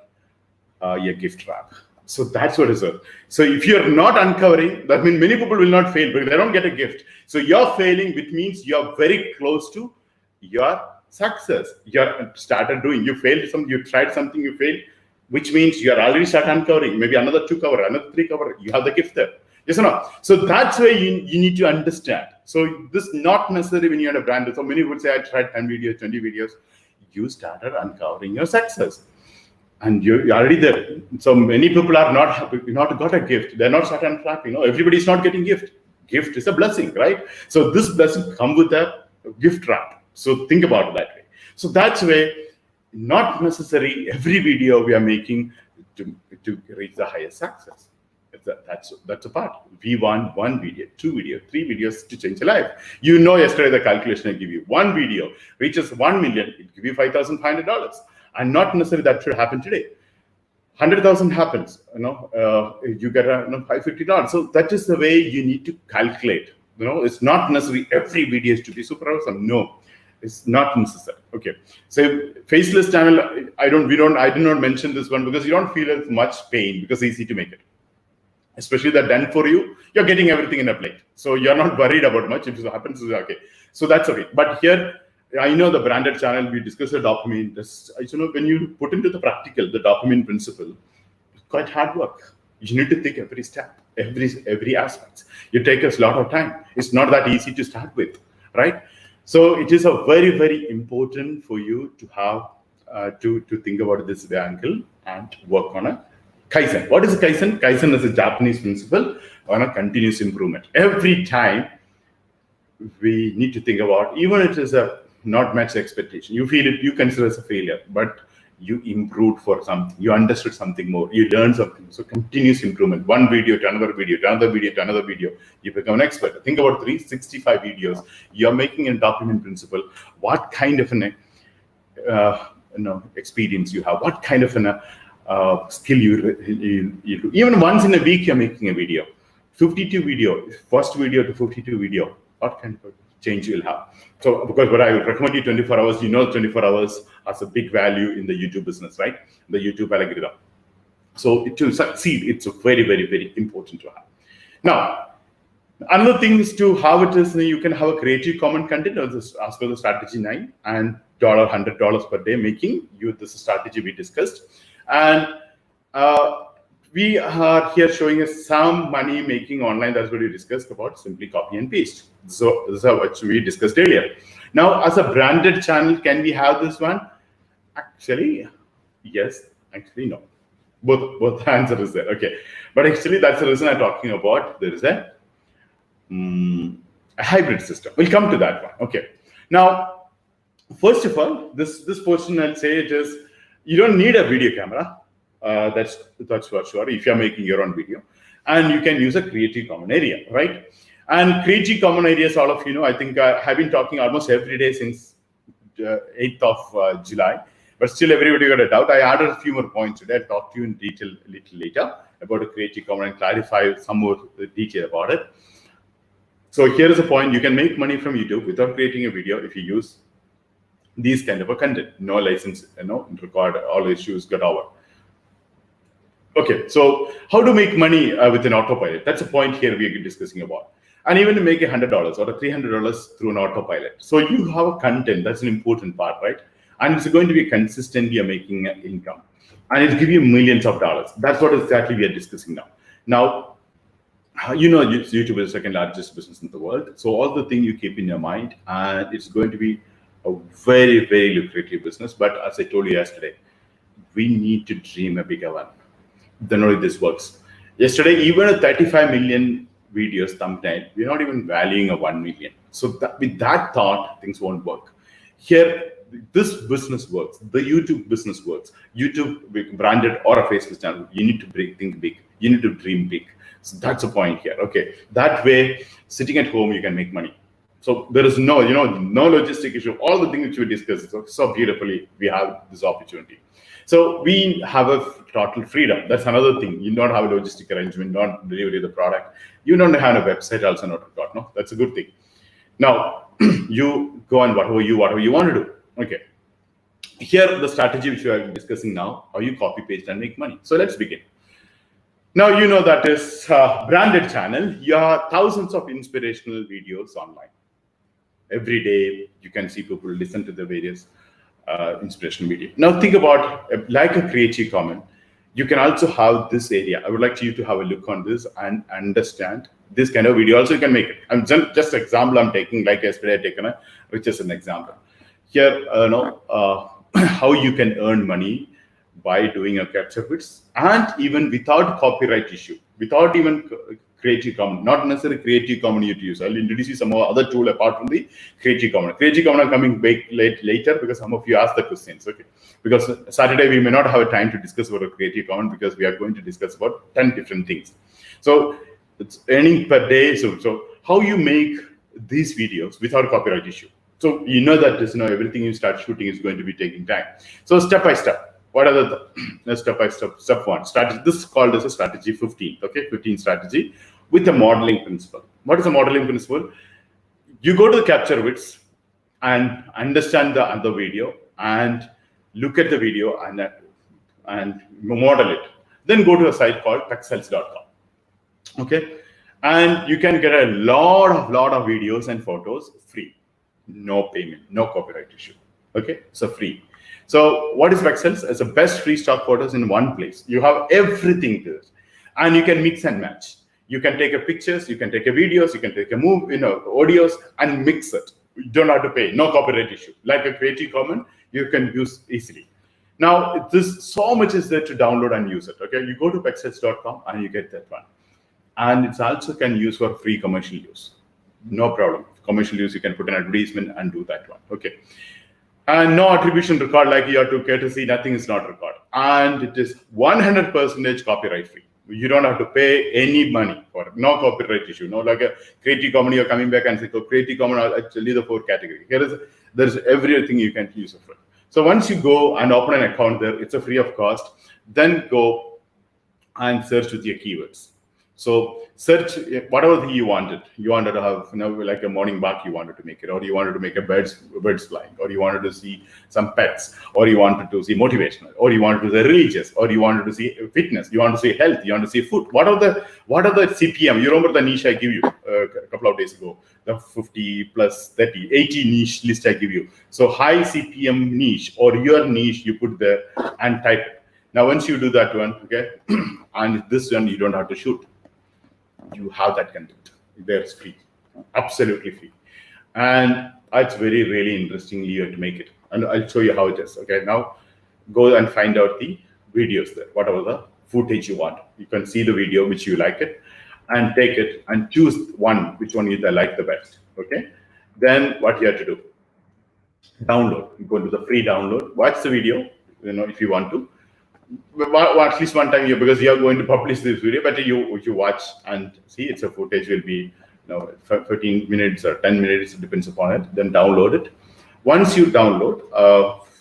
gift wrap. So that's what it is. So if you're not uncovering, that means many people will not fail because they don't get a gift. So you're failing, which means you're very close to your success. You're started doing. You failed something. You tried something. You failed, which means you're already started uncovering. Maybe another 2 cover, another 3 cover. You have the gift there. Yes or no? So that's where you need to understand. So this not necessarily when you had a brand. So many would say, I tried 10 videos, 20 videos. You started uncovering your success. And you're already there. So many people are not happy, not got a gift. They're not starting unwrapping. Everybody's not getting gift. Gift is a blessing, right? So this blessing comes with a gift wrap. So think about it that way. So that's where not necessary every video we are making to reach the highest success. That's a part. We want 1 video, 2 videos, 3 videos to change your life. Yesterday the calculation I give you. 1 video reaches 1 million, it give you $5,500. And not necessarily that should happen today. 100,000 happens, you get a $550. So that is the way you need to calculate. It's not necessary every video is to be super awesome. No, it's not necessary. Okay. So faceless channel, I did not mention this one because you don't feel as much pain because it's easy to make it. Especially that done for you, you're getting everything in a plate. So you're not worried about much. If it happens, it's okay. So that's okay. But here, I know the branded channel, we discussed the dopamine. When you put into the practical, the dopamine principle, it's quite hard work. You need to think every step, every aspect. It takes a lot of time. It's not that easy to start with, right? So it is a very, very important for you to have to think about this angle and work on a Kaizen. What is a Kaizen? Kaizen is a Japanese principle on a continuous improvement. Every time we need to think about, even if it is a not match expectation, you feel it, you consider it as a failure, but you improved for something, you understood something more, you learned something. So continuous improvement, 1 video to another video, to another video, to another video, you become an expert. Think about 365 videos. You're making a dopamine principle. What kind of an experience you have? What kind of an skill you do? Even once in a week, you're making a video. 52 video, first video to 52 video. What kind of change you'll have? So because what I would recommend you 24 hours, 24 hours has a big value in the YouTube business, right? The YouTube algorithm. So to succeed, it's very, very, very important to have. Now, Another thing is to how it is, you can have a Creative Commons content as per the strategy 9 and $100 per day making. This is strategy we discussed. And we are here showing us some money making online. That's what we discussed about, simply copy and paste. So this is what we discussed earlier. Now, as a branded channel, can we have this one? Actually, yes. Actually, no. Both answer is there. Okay. But actually, that's the reason I'm talking about. There is a hybrid system. We'll come to that one. Okay. Now, first of all, this portion I'll say it is, you don't need a video camera. That's for sure. If you're making your own video, and you can use a Creative Commons area, right? And Creative Commons areas, all of you know, I think I have been talking almost every day since 8th of July. But still, everybody got a doubt. I added a few more points today. I'll talk to you in detail a little later about a Creative Commons and clarify some more detail about it. So here is a point. You can make money from YouTube without creating a video if you use these kind of a content. No license, required, all issues got over. Okay, so how to make money with an autopilot? That's a point here we are discussing about. And even to make $100 or $300 through an autopilot. So you have a content, that's an important part, right? And it's going to be consistently making income. And it'll give you millions of dollars. That's what exactly we are discussing now. Now, YouTube is the second largest business in the world. So all the things you keep in your mind, and it's going to be a very, very lucrative business. But as I told you yesterday, we need to dream a bigger one. Then only this works. Yesterday, even a 35 million videos thumbnail, we're not even valuing a 1 million. So with that thought, things won't work. Here, this business works. The YouTube business works. YouTube branded or a Facebook channel, you need to think big. You need to dream big. So that's the point here. Okay, that way, sitting at home, you can make money. So there is no logistic issue. All the things which we discussed so beautifully, we have this opportunity. So we have a total freedom. That's another thing. You don't have a logistic arrangement, don't deliver the product. You don't have a website also not record. No, that's a good thing. Now you go on whatever you want to do. Okay. Here the strategy which we are discussing now, how you copy paste and make money. So let's begin. Now you know that is branded channel. You have thousands of inspirational videos online. Every day you can see people listen to the various inspirational video. Now think about like a Creative Commons. You can also have this area. I would like you to have a look on this and understand this kind of video. Also, you can make it. I'm just example I'm taking, like yesterday I taken which is an example. Here, how you can earn money by doing a Capturevidz, and even without copyright issue, without even Creative Commons, not necessarily Creative Commons you to use. I'll introduce you some other tool apart from the Creative Commons. Creative Commons are coming back later because some of you asked the questions. Okay, because Saturday we may not have time to discuss about a Creative Commons because we are going to discuss about 10 different things. So it's earning per day. So how you make these videos without copyright issue. So you know that everything you start shooting is going to be taking time. So step by step. What are the step by step? Step one, strategy. This is called as a strategy 15. Okay, 15 strategy with a modeling principle. What is a modeling principle? You go to the Capturevidz and understand the video and look at the video and model it. Then go to a site called pexels.com. Okay, and you can get a lot of videos and photos free, no payment, no copyright issue. Okay, so free. So what is Pexels? It's the best free stock photos in one place. You have everything there, and you can mix and match. You can take a pictures, you can take a videos, you can take a audios and mix it. You don't have to pay, no copyright issue. Like a Creative Commons, you can use easily. Now, this so much is there to download and use it. Okay, you go to pexels.com and you get that one, and it's also can use for free commercial use. No problem. Commercial use, you can put an advertisement and do that one. Okay. And no attribution record, like you have to courtesy, nothing is not recorded. And it is 100% copyright free. You don't have to pay any money for it. No copyright issue. No, like a Creative Commons, you're coming back and say, oh, Creative Commons, I'll tell you the 4 categories. There's everything you can use it for. So once you go and open an account there, it's a free of cost. Then go and search with your keywords. So search whatever thing you wanted. You wanted to have, like a morning walk, you wanted to make it, or you wanted to make a birds flying, or you wanted to see some pets, or you wanted to see motivational, or you wanted to see religious, or you wanted to see fitness, you want to see health, you want to see food. What are the CPM? You remember the niche I give you? a couple of days ago, the 50 plus 30, 80 niche list I give you. So high CPM niche or your niche, you put there and type it. Now, once you do that one, okay, and this one you don't have to shoot. You have that content. There's free, absolutely free. And it's very, really interestingly you have to make it. And I'll show you how it is. Okay, now go and find out the videos there, whatever the footage you want. You can see the video which you like it and take it and choose one, which one you like the best. Okay, then what you have to do, download. You go to the free download, watch the video, if you want to. At least one time, because you are going to publish this video, but you watch and see it's a footage will be 13 minutes or 10 minutes, it depends upon it. Then download it. Once you download,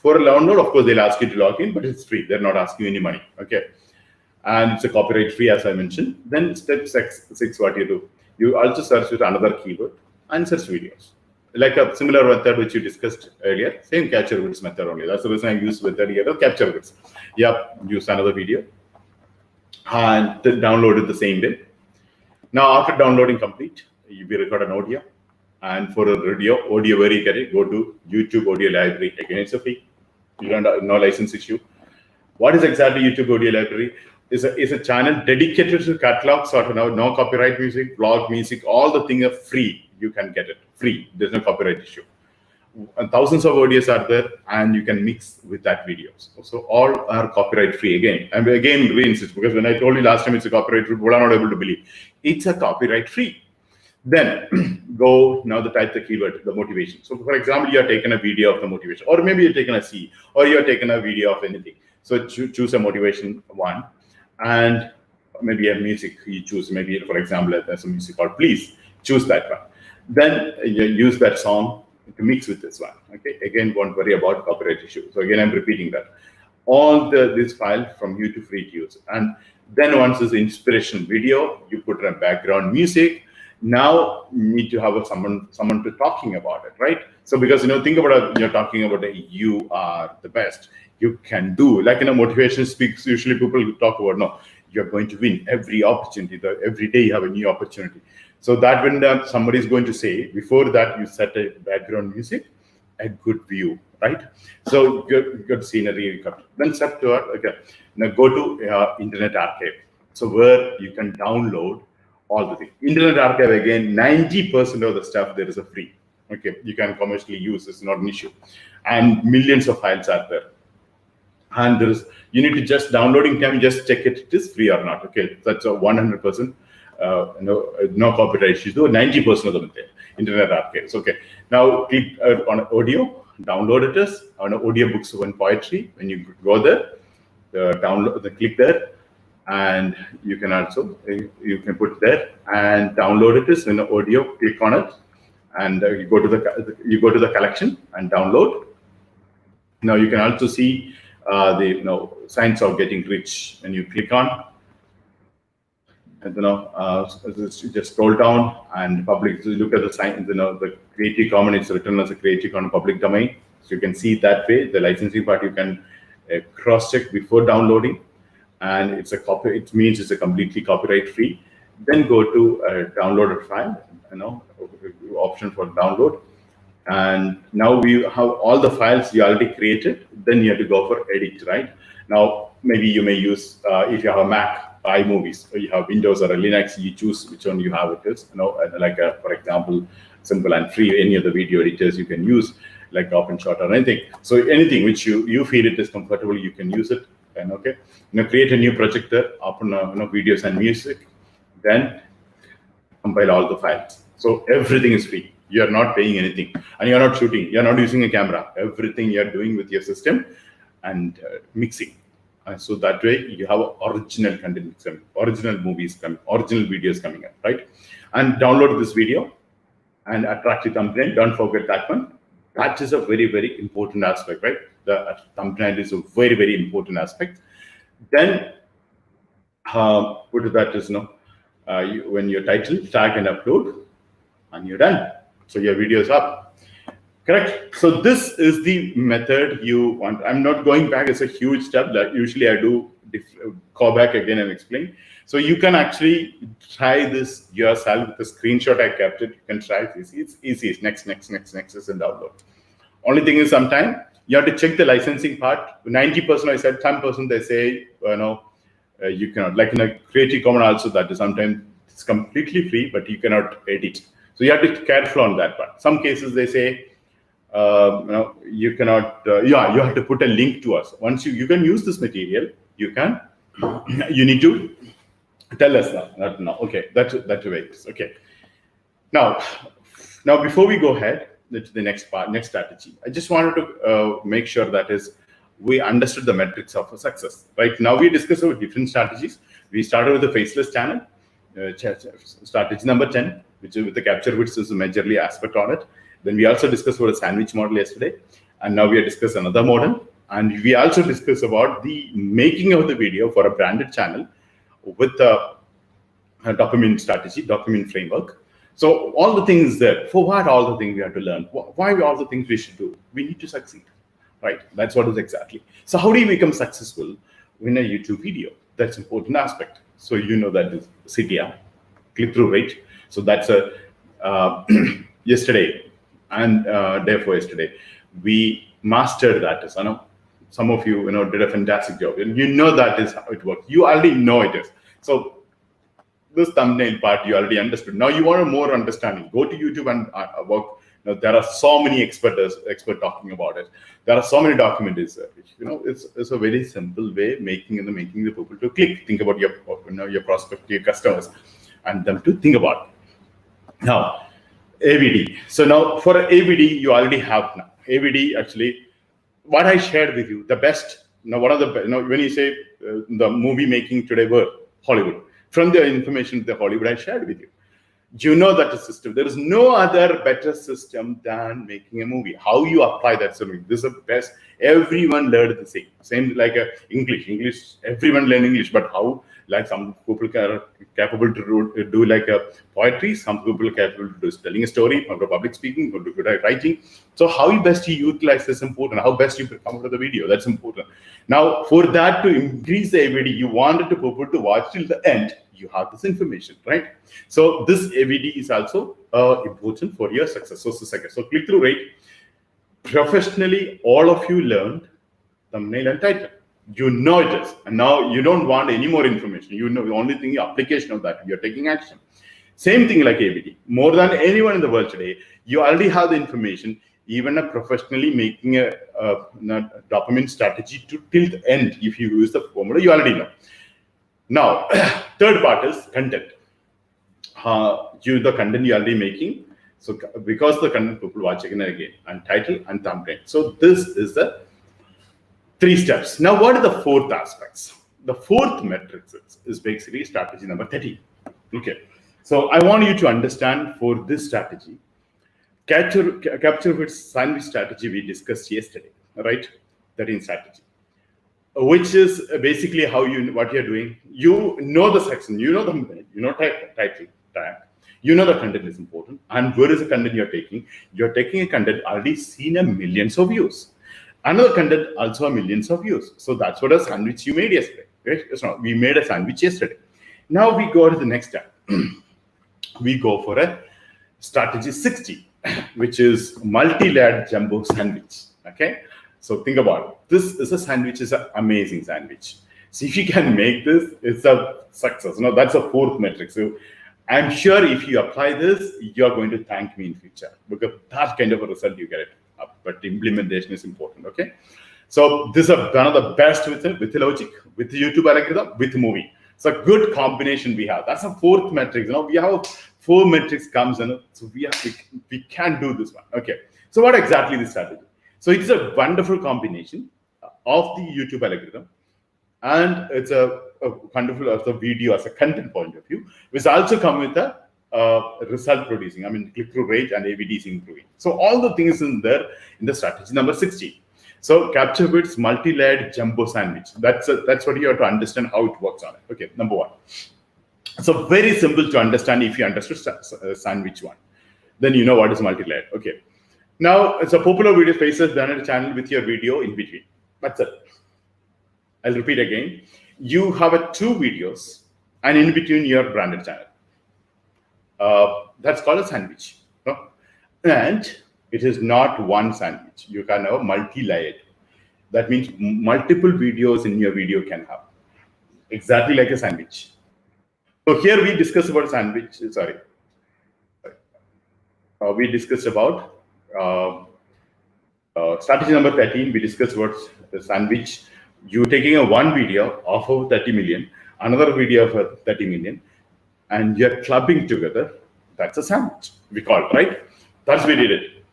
for a download, of course, they'll ask you to log in, but it's free. They're not asking you any money. Okay, and it's a copyright free, as I mentioned. Then step six, what you do, you also search with another keyword and search videos. Like a similar method which you discussed earlier, same Capturevidz method only. That's the reason I use method here, Capturevidz. Yep, use another video and then download it the same day. Now, after downloading complete, you will record an audio. And for a audio where you get it, go to YouTube Audio Library. Again, it's a free. You don't have no license issue. What is exactly YouTube Audio Library? Is a channel dedicated to catalog, sort of no copyright music, blog music, all the things are free. You can get it free. There's no copyright issue. And thousands of audios are there, and you can mix with that videos. So all are copyright free again. And again, reinsist, because when I told you last time it's a copyright free, people are not able to believe. It's a copyright free. Then go now the type the keyword, the motivation. So for example, you are taking a video of the motivation, or maybe you're taking a C, or you're taking a video of anything. So choose a motivation one, and maybe a music you choose. Maybe for example, there's a music called Please. Choose that one. Then you use that song to mix with this one. Okay. Again, won't worry about copyright issue. So again, I'm repeating that. All this file from you to free to use. And then once this inspiration video, you put a background music. Now you need to have someone to talking about it, right? So because think about it, you're talking about you are the best. You can do, like motivation speaks. Usually people talk about you're going to win every opportunity. Every day you have a new opportunity. So that when somebody is going to say, before that you set a background music, a good view, right? So good scenery. Then step to okay. Now go to Internet Archive. So where you can download all the things. Internet Archive, again, 90% of the stuff there is a free. Okay, you can commercially use. It's not an issue, and millions of files are there. And you need to just downloading time, just check it is free or not. Okay, that's a 100%. No copyright issues, though 90% of them there. Internet Archives. Okay, now click on audio, download it as on audio books and poetry. When you go there, click there, and you can also put there and download it as in audio. Click on it, and you go to the collection and download. Now you can also see the signs of getting rich. When you click on. And just scroll down and public. So look at the sign. The Creative Commons is written as a Creative Commons public domain. So you can see that way. The licensing part you can cross-check before downloading, and it means it's a completely copyright free. Then go to downloaded file. Option for download, and now we have all the files you already created. Then you have to go for edit. Right now, maybe you may use if you have a Mac. iMovies, or you have Windows or a Linux, you choose which one you have it is. Like for example, simple and free. Any of the video editors you can use, like OpenShot or anything. So anything which you feel it is comfortable, you can use it. And okay, create a new project there, open videos and music, then compile all the files. So everything is free. You are not paying anything, and you are not shooting. You are not using a camera. Everything you are doing with your system and mixing. So that way you have original content coming, original movies coming, original videos coming up, right? And download this video and attractive thumbnail. Don't forget that one. That is a very, very important aspect, right? The thumbnail is a very, very important aspect. Then put that as when your title, tag and upload, and you're done. So your video is up. Correct. So this is the method you want. I'm not going back. It's a huge step that usually I do call back again and explain. So you can actually try this yourself with the screenshot I kept it. You can try it. It's easy. It's next, and download. Only thing is sometimes you have to check the licensing part. 90% I said, 10% they say, you cannot. Like in a Creative Commons also, that is sometimes it's completely free, but you cannot edit. So you have to be careful on that part. Some cases they say, you cannot, you have to put a link to us. Once you can use this material, you need to tell us that now. Okay, that's the way it is. Okay. Now before we go ahead to the next strategy, I just wanted to make sure that is we understood the metrics of a success. Right now we discussed about different strategies. We started with the faceless channel, strategy number 10, which is with the Capturevidz is a majorly aspect on it. Then we also discussed about a sandwich model yesterday, and now we are discussing another model. And we also discussed about the making of the video for a branded channel with a document strategy, document framework. So all the things there. For what all the things we have to learn? Why all the things we should do? We need to succeed, right? That's what is exactly. So how do you become successful in a YouTube video? That's important aspect. So you know that is CTR, click-through rate. So that's a yesterday and day before yesterday, we mastered that. Some of you, did a fantastic job. And you know that is how it works. You already know it is. So this thumbnail part, you already understood. Now you want a more understanding. Go to YouTube and work. There are so many experts talking about it. There are so many documentaries. It's a very simple way making the people to click. Think about your prospective customers and them to think about it. Now, AVD. So now for AVD, you already have now. AVD actually, what I shared with you, the best. Now, one of the when you say the movie making today were Hollywood. From the information the Hollywood I shared with you, you know that the system. There is no other better system than making a movie. How you apply that system. This is the best. Everyone learned the same. Same like English. Everyone learn English, but how? Like some people are capable to do like a poetry. Some people are capable to do telling a story, or public speaking, or good at writing. So how you best you utilize this is important. How best you come out of the video, that's important. Now for that to increase the AVD, you wanted to people to watch till the end. You have this information, right? So this AVD is also important for your success. So click-through rate. Professionally, all of you learned thumbnail and title. You know it is, and now you don't want any more information. You know the only thing, application of that, you're taking action. Same thing like AVD. More than anyone in the world today, you already have the information. Even a professionally making a document strategy till the end, if you use the formula, you already know. Now, third part is content. The content you're already making. So because the content people watch again and again, and title and thumbnail. So this is the 3 steps. Now, what are the 4th aspects? The 4th metric is basically strategy number 13. Okay. So I want you to understand for this strategy, Capturevidz sandwich strategy we discussed yesterday, right? 13 strategy, which is basically how what you're doing. You know the section, you know the title tag, you know the content is important, and where is the content you're taking? You're taking a content already seen a millions of views. Another content also millions of views. So that's what a sandwich you made yesterday. Right? So we made a sandwich yesterday. Now we go to the next step. We go for a strategy 60, which is multi-layered jumbo sandwich. Okay. So think about it. This is a sandwich, is an amazing sandwich. So if you can make this, it's a success. That's a 4th metric. So I'm sure if you apply this, you're going to thank me in future, because that kind of a result you get it. But the implementation is important. Okay. So this is one of the best with the logic, with the YouTube algorithm, with the movie. It's a good combination we have. That's a 4th metric. We have 4 metrics comes in. So we can do this one. Okay. So what exactly this strategy? So it's a wonderful combination of the YouTube algorithm, and it's a wonderful of the video as a content point of view, which also come with a result producing. Click-through rate and AVD is improving. So all the things in there in the strategy number 60. So Capturevidz multi-layered jumbo sandwich. That's what you have to understand how it works on it. Okay, number 1. So very simple to understand if you understood sandwich 1. Then you know what is multi-layered. Okay. Now it's a popular video faces done at a channel with your video in between. That's it. I'll repeat again. you have two videos, and in between your branded channel. That's called a sandwich. No? And it is not one sandwich. You can have multi-layered. That means multiple videos in your video can have. Exactly like a sandwich. So here we discussed about sandwich. Sorry. We discussed about strategy number 13. We discussed about the sandwich. You taking a one video of 30 million, another video of 30 million, and you're clubbing together. That's a sandwich, we call it, right? That's we did it.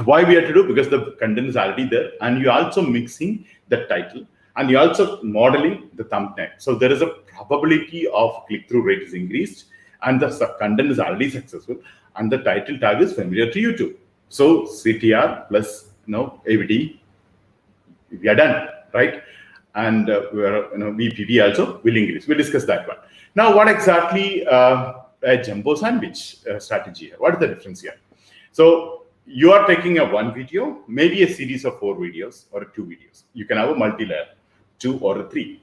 Why we had to do? Because the content is already there, and you're also mixing the title, and you're also modeling the thumbnail. So there is a probability of click-through rate is increased, and the content is already successful, and the title tag is familiar to YouTube. So CTR plus AVD, we are done, right? And VPV also will increase. We'll discuss that one. Now, what exactly a jumbo sandwich strategy here? What is the difference here? So you are taking a one video, maybe a series of 4 videos or 2 videos. You can have a multi-layer, 2 or 3.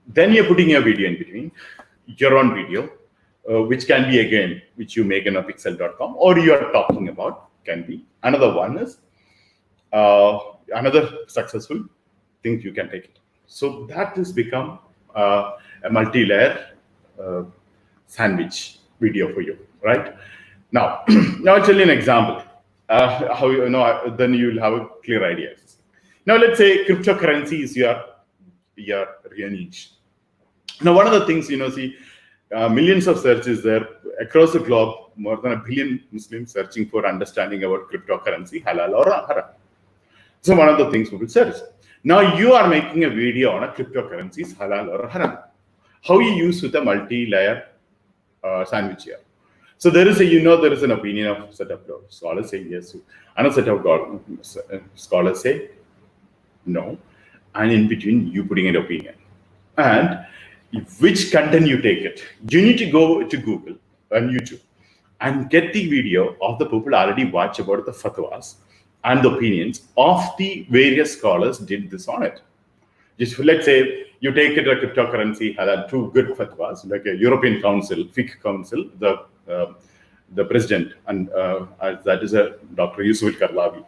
Then you're putting a video in between, your own video, which can be again, which you make in a pixel.com, or you are talking about, can be. Another one is another successful thing you can take it. So that has become a multi-layer sandwich video for you, right? Now, I'll tell you an example. How then you'll have a clear idea. Now, let's say cryptocurrency is your real niche. Now, one of the things, see, millions of searches there across the globe, more than 1 billion Muslims searching for understanding about cryptocurrency, halal or haram. So one of the things people search. Now you are making a video on a cryptocurrencies, halal or haram. How you use with a multi-layer sandwich here. So there is there is an opinion of set of scholars say yes, another set of scholars say no, and in between you putting an opinion. And which content you take it, you need to go to Google and YouTube and get the video of the people already watch about the fatwas and the opinions of the various scholars did this on it. Just let's say you take it a cryptocurrency had 2 good fatwas, like a European Council, FIC Council, the president, and that is a Dr. Yusuf Karlavi.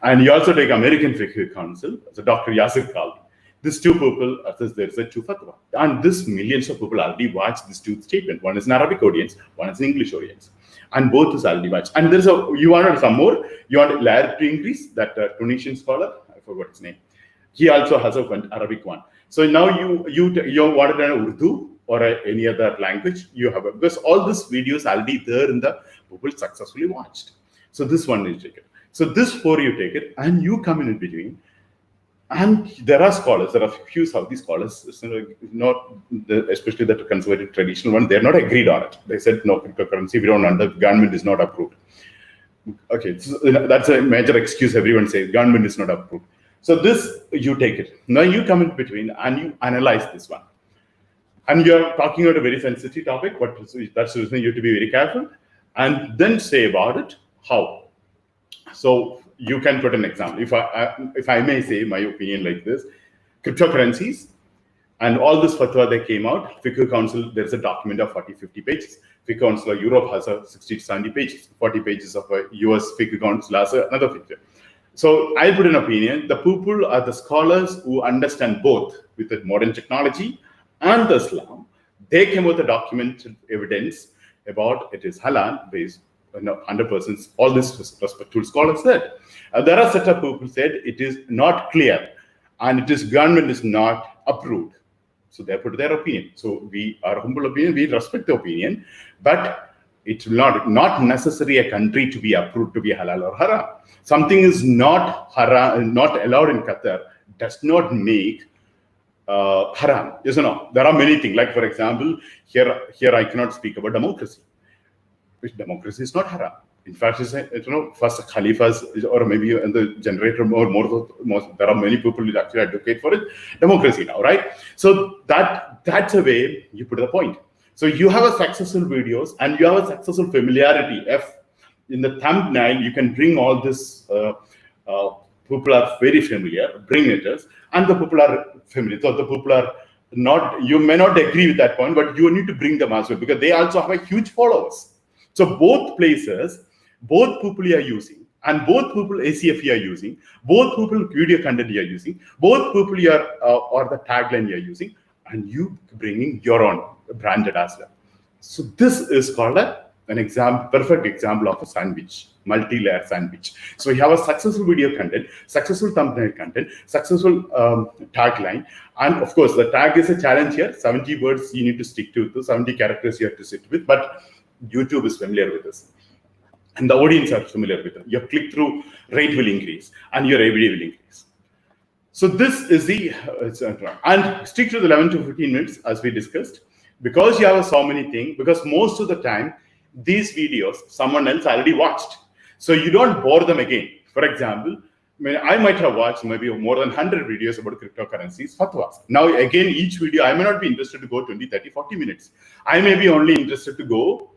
And you also take American FIC Council, so Dr. Yasir Khaldi. These 2 people, there is a 2 fatwa. And this millions of people already watch this 2 statement. One is an Arabic audience, one is an English audience. And both is already watched. And there's you want some more, you want layer to increase, that Tunisian scholar, I forgot his name. He also has an Arabic one. So now you want an Urdu or any other language, you have because all these videos already there in the people successfully watched. So this one is taken. So this 4 you take it, and you come in between. And there are scholars, there are few Saudi scholars, especially the conservative traditional one, they're not agreed on it. They said no, cryptocurrency, we don't understand, government is not approved. Okay, so that's a major excuse everyone says, government is not approved. So this, you take it. Now you come in between and you analyze this one. And you're talking about a very sensitive topic, but that's the reason you have to be very careful. And then say about it, how. So you can put an example. If I may say my opinion like this, cryptocurrencies and all this fatwa that came out, FICC Council, there's a document of 40-50 pages. FICC Council of Europe has a 60-70 pages, 40 pages of a US FICC Council has another picture. So I put an opinion, the people are the scholars who understand both with the modern technology and the Islam. They came with a documented evidence about it is halal based 100%. All this respectful scholars said. There are set of people said it is not clear and it is government is not approved. So they put their opinion. So our humble opinion, we respect the opinion, but it will not necessary a country to be approved to be halal or haram. Something is not haram, not allowed in Qatar, does not make haram. Yes or no? There are many things. Like for example, here I cannot speak about democracy. Which democracy is not haram. In fact, first Khalifas or maybe in the generator more, there are many people who actually advocate for it. Democracy now, right? So that's a way you put the point. So you have a successful videos and you have a successful familiarity. If in the thumbnail you can bring all this, people are very familiar, bring it as, and the people are familiar. So the people are you may not agree with that point, but you need to bring them as well, because they also have a huge followers. So both places, both people you are using, and both people ACF you are using, both people video content you are using, both people you are or the tagline you are using, and you bringing your own branded as well. So this is called an example, perfect example of a sandwich, multi-layer sandwich. So you have a successful video content, successful thumbnail content, successful tagline, and of course the tag is a challenge here. 70 words you need to stick to, 70 characters you have to sit with, but YouTube is familiar with this, and the audience are familiar with it. Your click-through rate will increase, and your ABD will increase. So this is the and stick to the 11 to 15 minutes as we discussed, because you have so many things. Because most of the time these videos someone else already watched, so you don't bore them again. For example, I might have watched maybe more than 100 videos about cryptocurrencies, fatwas. Now again, each video I may not be interested to go 20, 30, 40 minutes. I may be only interested to go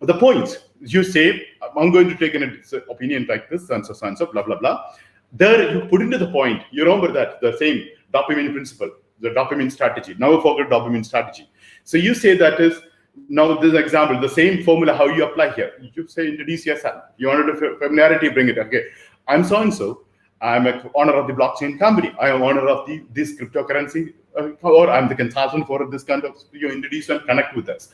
the points. You say, I'm going to take an opinion like this, and so, blah, blah, blah. There you put into the point. You remember that, the same dopamine principle, the dopamine strategy. Now forget dopamine strategy. So you say that is, now this example, the same formula, how you apply here. You say, introduce yourself. You wanted to familiarity, bring it. Okay, I'm so-and-so. I'm an owner of the blockchain company. I am owner of this cryptocurrency, or I'm the consultant for this kind of, you introduce and connect with us.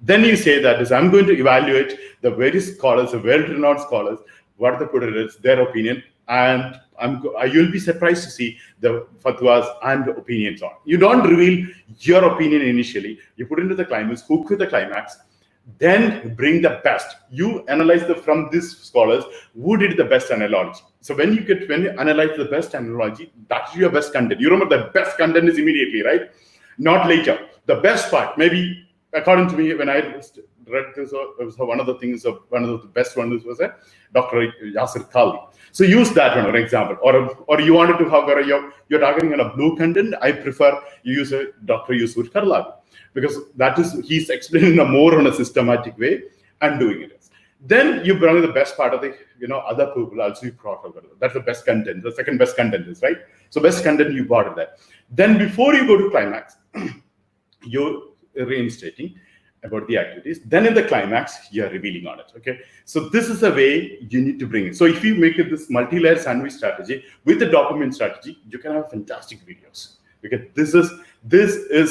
Then you say that is, I'm going to evaluate the various scholars, the well-renowned scholars, what they put it is, their opinion, and you'll be surprised to see the fatwas and the opinions on. You don't reveal your opinion initially. You put into the climax, hook with the climax, then bring the best. You analyze from these scholars who did the best analogy. So when you analyze the best analogy, that's your best content. You remember the best content is immediately, right? Not later. The best part, maybe according to me, when I read this, one of the things, one of the best ones was Dr. Yasir Kali. So use that one, for example. Or you wanted to have, you're targeting on a blue content, I prefer you use a Dr. Yusuf Karlavi, because that is, he's explaining more on a systematic way and doing it. Then you bring the best part of the, other people also you brought over. That's the best content. The second best content is, right? So best content you brought that. Then before you go to climax, you're reinstating about the activities. Then in the climax, you're revealing on it. Okay. So this is the way you need to bring it. So if you make it this multi-layer sandwich strategy with the dopamine strategy, you can have fantastic videos. Okay. This is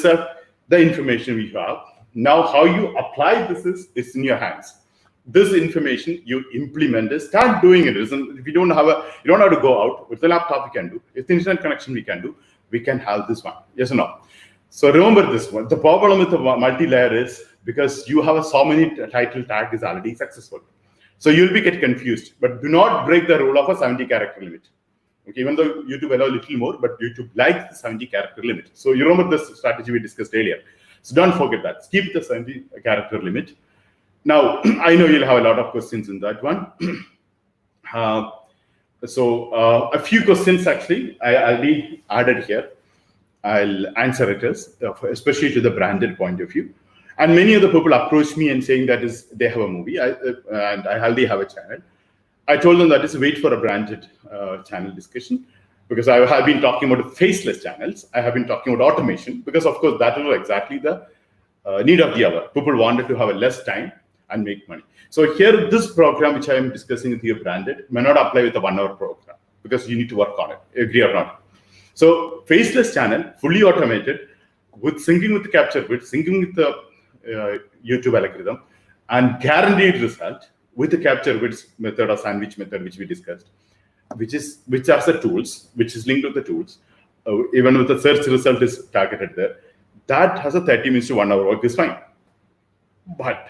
the information we have. Now, how you apply this is in your hands. This information you implement it, start doing it. If you don't have you don't have to go out. With the laptop, we can do. If the internet connection we can do, we can have this one. Yes or no? So remember this one. The problem with the multi-layer is because you have so many title tag is already successful. So you'll get confused, but do not break the rule of a 70 character limit. Okay, even though YouTube allow a little more, but YouTube likes the 70 character limit. So you remember this strategy we discussed earlier. So don't forget that. Keep the 70 character limit. Now, I know you'll have a lot of questions in that one. A few questions actually I already added here. I'll answer it especially to the branded point of view. And many of the people approach me and saying that they have a movie and I already have a channel. I told them that is wait for a branded channel discussion, because I have been talking about faceless channels. I have been talking about automation, because of course that was exactly the need of the hour. People wanted to have a less time and make money. So here, this program which I am discussing with you branded may not apply with a 1 hour program, because you need to work on it, agree or not. So faceless channel, fully automated, with syncing with the Capturevidz, syncing with the YouTube algorithm, and guaranteed result with the Capturevidz method or sandwich method which we discussed, which has the tools, which is linked with the tools, even with the search result is targeted there. That has a 30 minutes to 1 hour work is fine. But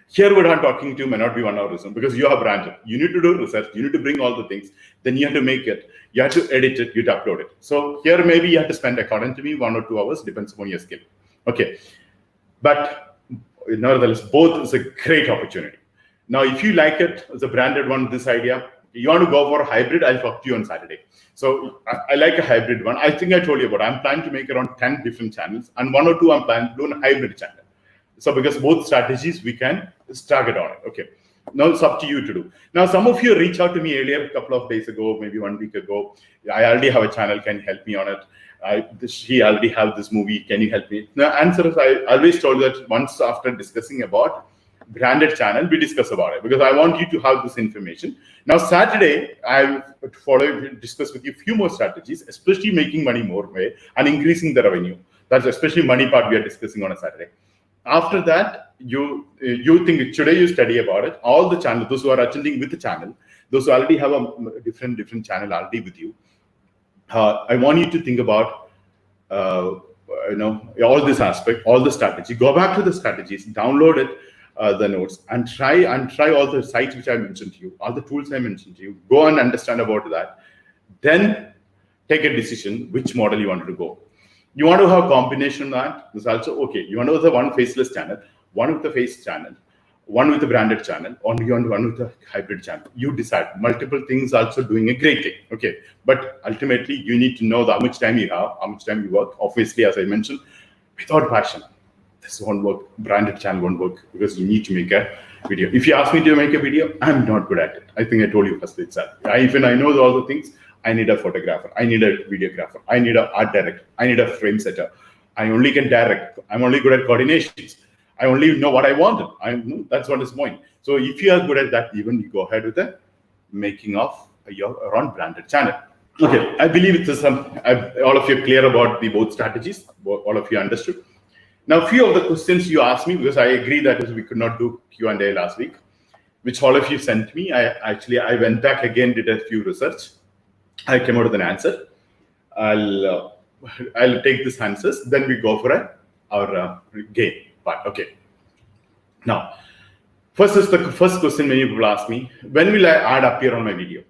here what I'm talking to may not be 1 hour reason, because you have branded. You need to do research, you need to bring all the things, then you have to make it, you have to edit it, you have to upload it. So here maybe you have to spend, according to me, 1 or 2 hours, depends upon your skill. Okay. But nevertheless, both is a great opportunity. Now, if you like it, the branded one, this idea, you want to go for a hybrid, I'll talk to you on Saturday. So I like a hybrid one. I think I told you about, I'm planning to make around 10 different channels, and 1 or 2 I'm planning to do a hybrid channel. So because both strategies we can target on it. Okay. Now it's up to you to do. Now, some of you reached out to me earlier, a couple of days ago, maybe 1 week ago. I already have a channel. Can you help me on it? She already have this movie. Can you help me? The answer is, I always told that once after discussing about branded channel, we discuss about it, because I want you to have this information. Now, Saturday, I'll discuss with you a few more strategies, especially making money more way and increasing the revenue. That's especially money part we are discussing on a Saturday. After that, you think today you study about it. All the channel, those who are attending with the channel, those who already have a different channel already with you, I want you to think about all this aspect, all the strategy. Go back to the strategies, download it, the notes, and try all the sites which I mentioned to you, all the tools I mentioned to you. Go and understand about that. Then take a decision which model you want to go. You want to have a combination of that. This also okay. You want to have the one faceless channel, one with the face channel, one with the branded channel, or you want one with the hybrid channel. You decide. Multiple things also doing a great thing. Okay, but ultimately you need to know how much time you have, how much time you work. Obviously, as I mentioned, without passion, this won't work. Branded channel won't work, because you need to make a video. If you ask me to make a video, I'm not good at it. I think I told you first itself. Even I know all the things. I need a photographer. I need a videographer. I need an art director. I need a frame setter. I only can direct. I'm only good at coordinations. I only know what I wanted. That's what is point. So if you are good at that, even you go ahead with the making of your own branded channel. Okay, I believe it's all of you are clear about the both strategies. All of you understood. Now, a few of the questions you asked me, because I agree that we could not do Q&A last week, which all of you sent me. I went back again, did a few research. I came out with an answer. I'll take these answers. Then we go for our game part. Okay. Now, first is the first question many people ask me: when will ad appear on my video?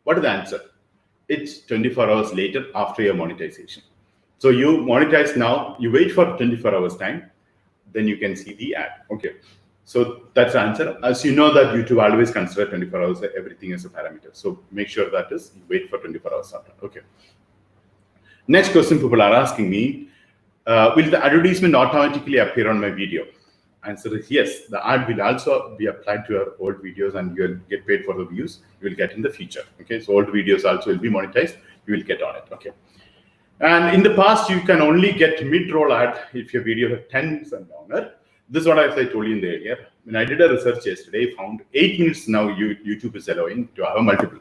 What is the answer? It's 24 hours later after your monetization. So you monetize now. You wait for 24 hours time, then you can see the ad. Okay. So that's the answer. As you know that YouTube always consider 24 hours everything as a parameter. So make sure that is you wait for 24 hours after. Okay. Next question people are asking me, will the advertisement automatically appear on my video? Answer is yes. The ad will also be applied to your old videos, and you'll get paid for the views you will get in the future. Okay. So old videos also will be monetized. You will get on it. Okay. And in the past, you can only get mid-roll ad if your video has 10 minutes and longer. This is what I told you in the earlier. When I did a research yesterday, found 8 minutes now YouTube is allowing to have a multiple.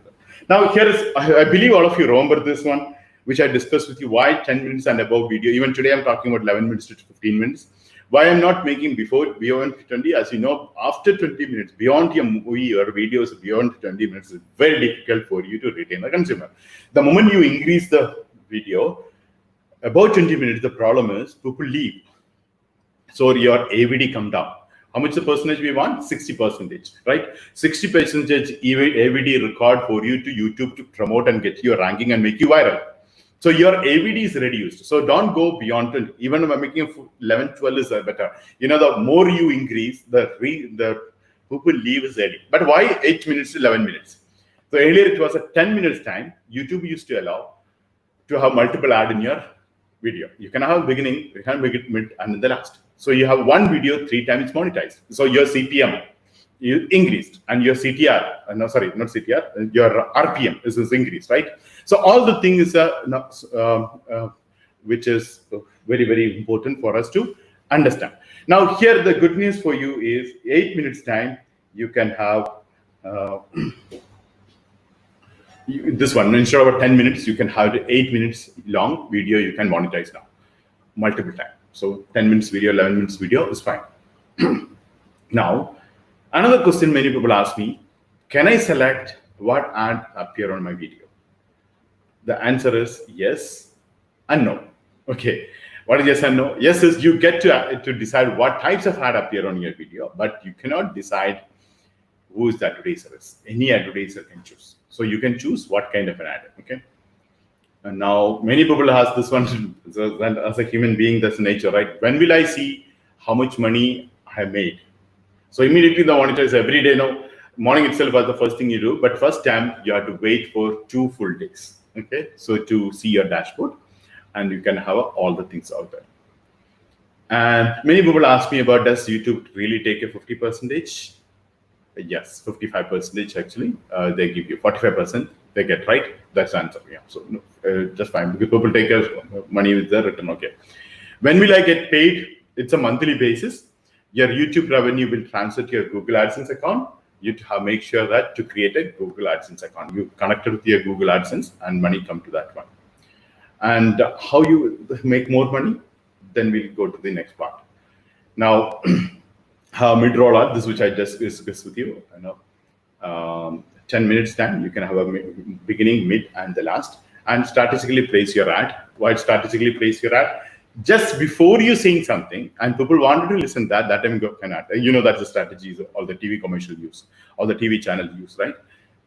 Now here is, I believe all of you remember this one, which I discussed with you, why 10 minutes and above video. Even today I'm talking about 11 minutes to 15 minutes. Why I'm not making beyond 20, as you know, after 20 minutes, beyond your movie or videos, beyond 20 minutes, it's very difficult for you to retain the consumer. The moment you increase the video, about 20 minutes, the problem is people leave. So your AVD come down. How much the percentage we want? 60%, right? 60% AVD record for you to YouTube to promote and get your ranking and make you viral. So your AVD is reduced. So don't go beyond 20. Even if I'm making 11, 12 is better. The more you increase, the people leave is early. But why 8 minutes to 11 minutes? So earlier it was a 10 minutes time. YouTube used to allow to have multiple ad in your video. You can have beginning, you can make it mid, and then the last. So you have one video 3 times monetized. So your CPM you increased, and your CTR, not CTR, your RPM is increased, right? So all the things which is very, very important for us to understand. Now here the good news for you is 8 minutes time you can have this one. Instead of 10 minutes, you can have 8 minutes long video. You can monetize now multiple times. So 10 minutes video, 11 minutes video is fine. Now, another question many people ask me, can I select what ad appear on my video? The answer is yes and no. Okay. What is yes and no? Yes is you get to decide what types of ad appear on your video, but you cannot decide who is the advertiser is. Any advertiser can choose. So you can choose what kind of an ad. Okay. And now many people ask this one, as a human being, that's nature, right? When will I see how much money I have made? So immediately the monetize every day now. Morning itself was the first thing you do, but first time you have to wait for 2 full days. Okay, so to see your dashboard, and you can have all the things out there. And many people ask me about, does YouTube really take a 50%? Yes, 55% actually they give you, 45% they get, right? That's the answer. Yeah, so just fine, because people take money with the return. Okay, when will I get paid? It's a monthly basis. Your YouTube revenue will transfer to your Google AdSense account. You have make sure that to create a Google AdSense account, you connect it with your Google AdSense and money come to that one. And how you make more money, then we'll go to the next part. Now, mid-roll, this which I just discussed with you, 10 minutes time, you can have a beginning, mid, and the last, and strategically place your ad. Why strategically place your ad? Just before you saying something, and people wanted to listen that time go can ad. That's the strategies all the TV commercial use, all the TV channel use, right?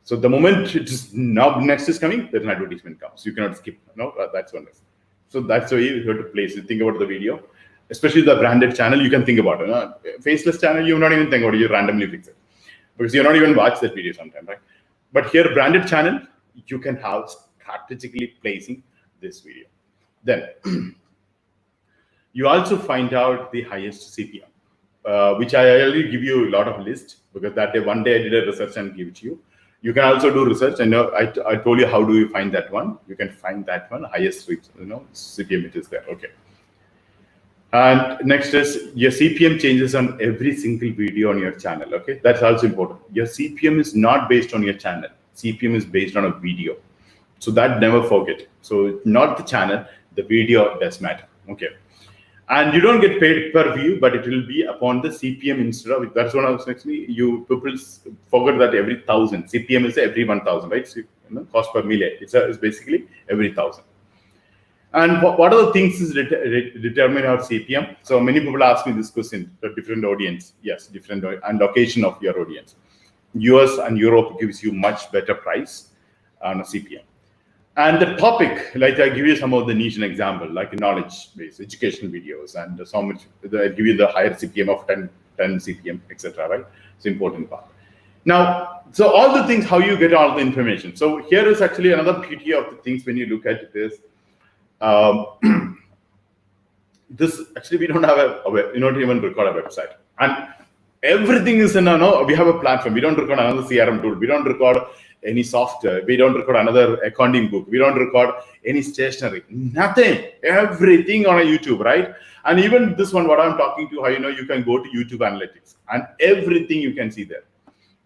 So the moment it is now next is coming, then an advertisement comes. You cannot skip. That's one. So that's the way you have to place. You think about the video, especially the branded channel. You can think about it. Faceless channel, you not even think about it. You randomly fix it because you not even watch that video sometime, right? But here, branded channel, you can have strategically placing this video. Then you also find out the highest CPM, which I already give you a lot of list because that day, one day I did a research and give it to you. You can also do research. I told you how do you find that one. You can find that one, highest CPM it is there. Okay. And next is your CPM changes on every single video on your channel. Okay, that's also important. Your CPM is not based on your channel. CPM is based on a video. So that never forget. So not the channel, the video does matter. Okay. And you don't get paid per view, but it will be upon the CPM instead of, that's what I was actually, people forget that every 1,000. CPM is every 1,000, right? So, cost per million. It's basically every 1,000. And what are the things is determine our CPM? So many people ask me this question, the different audience. Yes, different and location of your audience. US and Europe gives you much better price on a CPM. And the topic, like I give you some of the niche example, like knowledge-based educational videos, and so much. I give you the higher CPM of 10 CPM, etc. Right? It's important part. Now, so all the things, how you get all the information. So here is actually another beauty of the things when you look at this. This actually we don't have we don't even record a website, and everything is in we have a platform. We don't record another CRM tool. We don't record any software. We don't record another accounting book. We don't record any stationery. Nothing. Everything on a YouTube, right? And even this one, what I'm talking to, how you can go to YouTube Analytics and everything you can see there,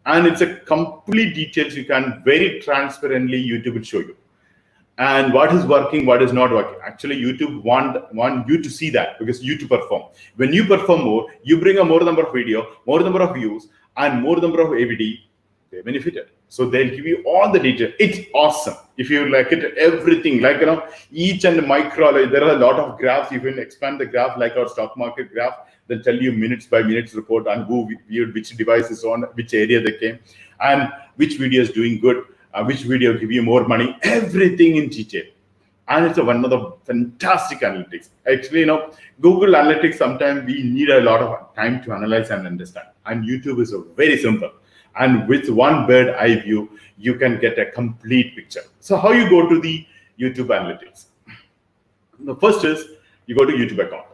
and it's a complete details. You can very transparently YouTube will show you. And what is working, what is not working. Actually, YouTube want you to see that because you to perform. When you perform more, you bring a more number of video, more number of views, and more number of ABD. They benefited. So they'll give you all the detail. It's awesome. If you like it, everything, like each and micro, like, there are a lot of graphs. You can expand the graph like our stock market graph. They'll tell you minutes by minutes report on who viewed, which device is on, which area they came, and which video is doing good. Which video give you more money, everything in detail. And it's one of the fantastic analytics. Actually, Google Analytics, sometimes we need a lot of time to analyze and understand. And YouTube is very simple. And with one bird eye view, you can get a complete picture. So how you go to the YouTube Analytics? The first is you go to YouTube account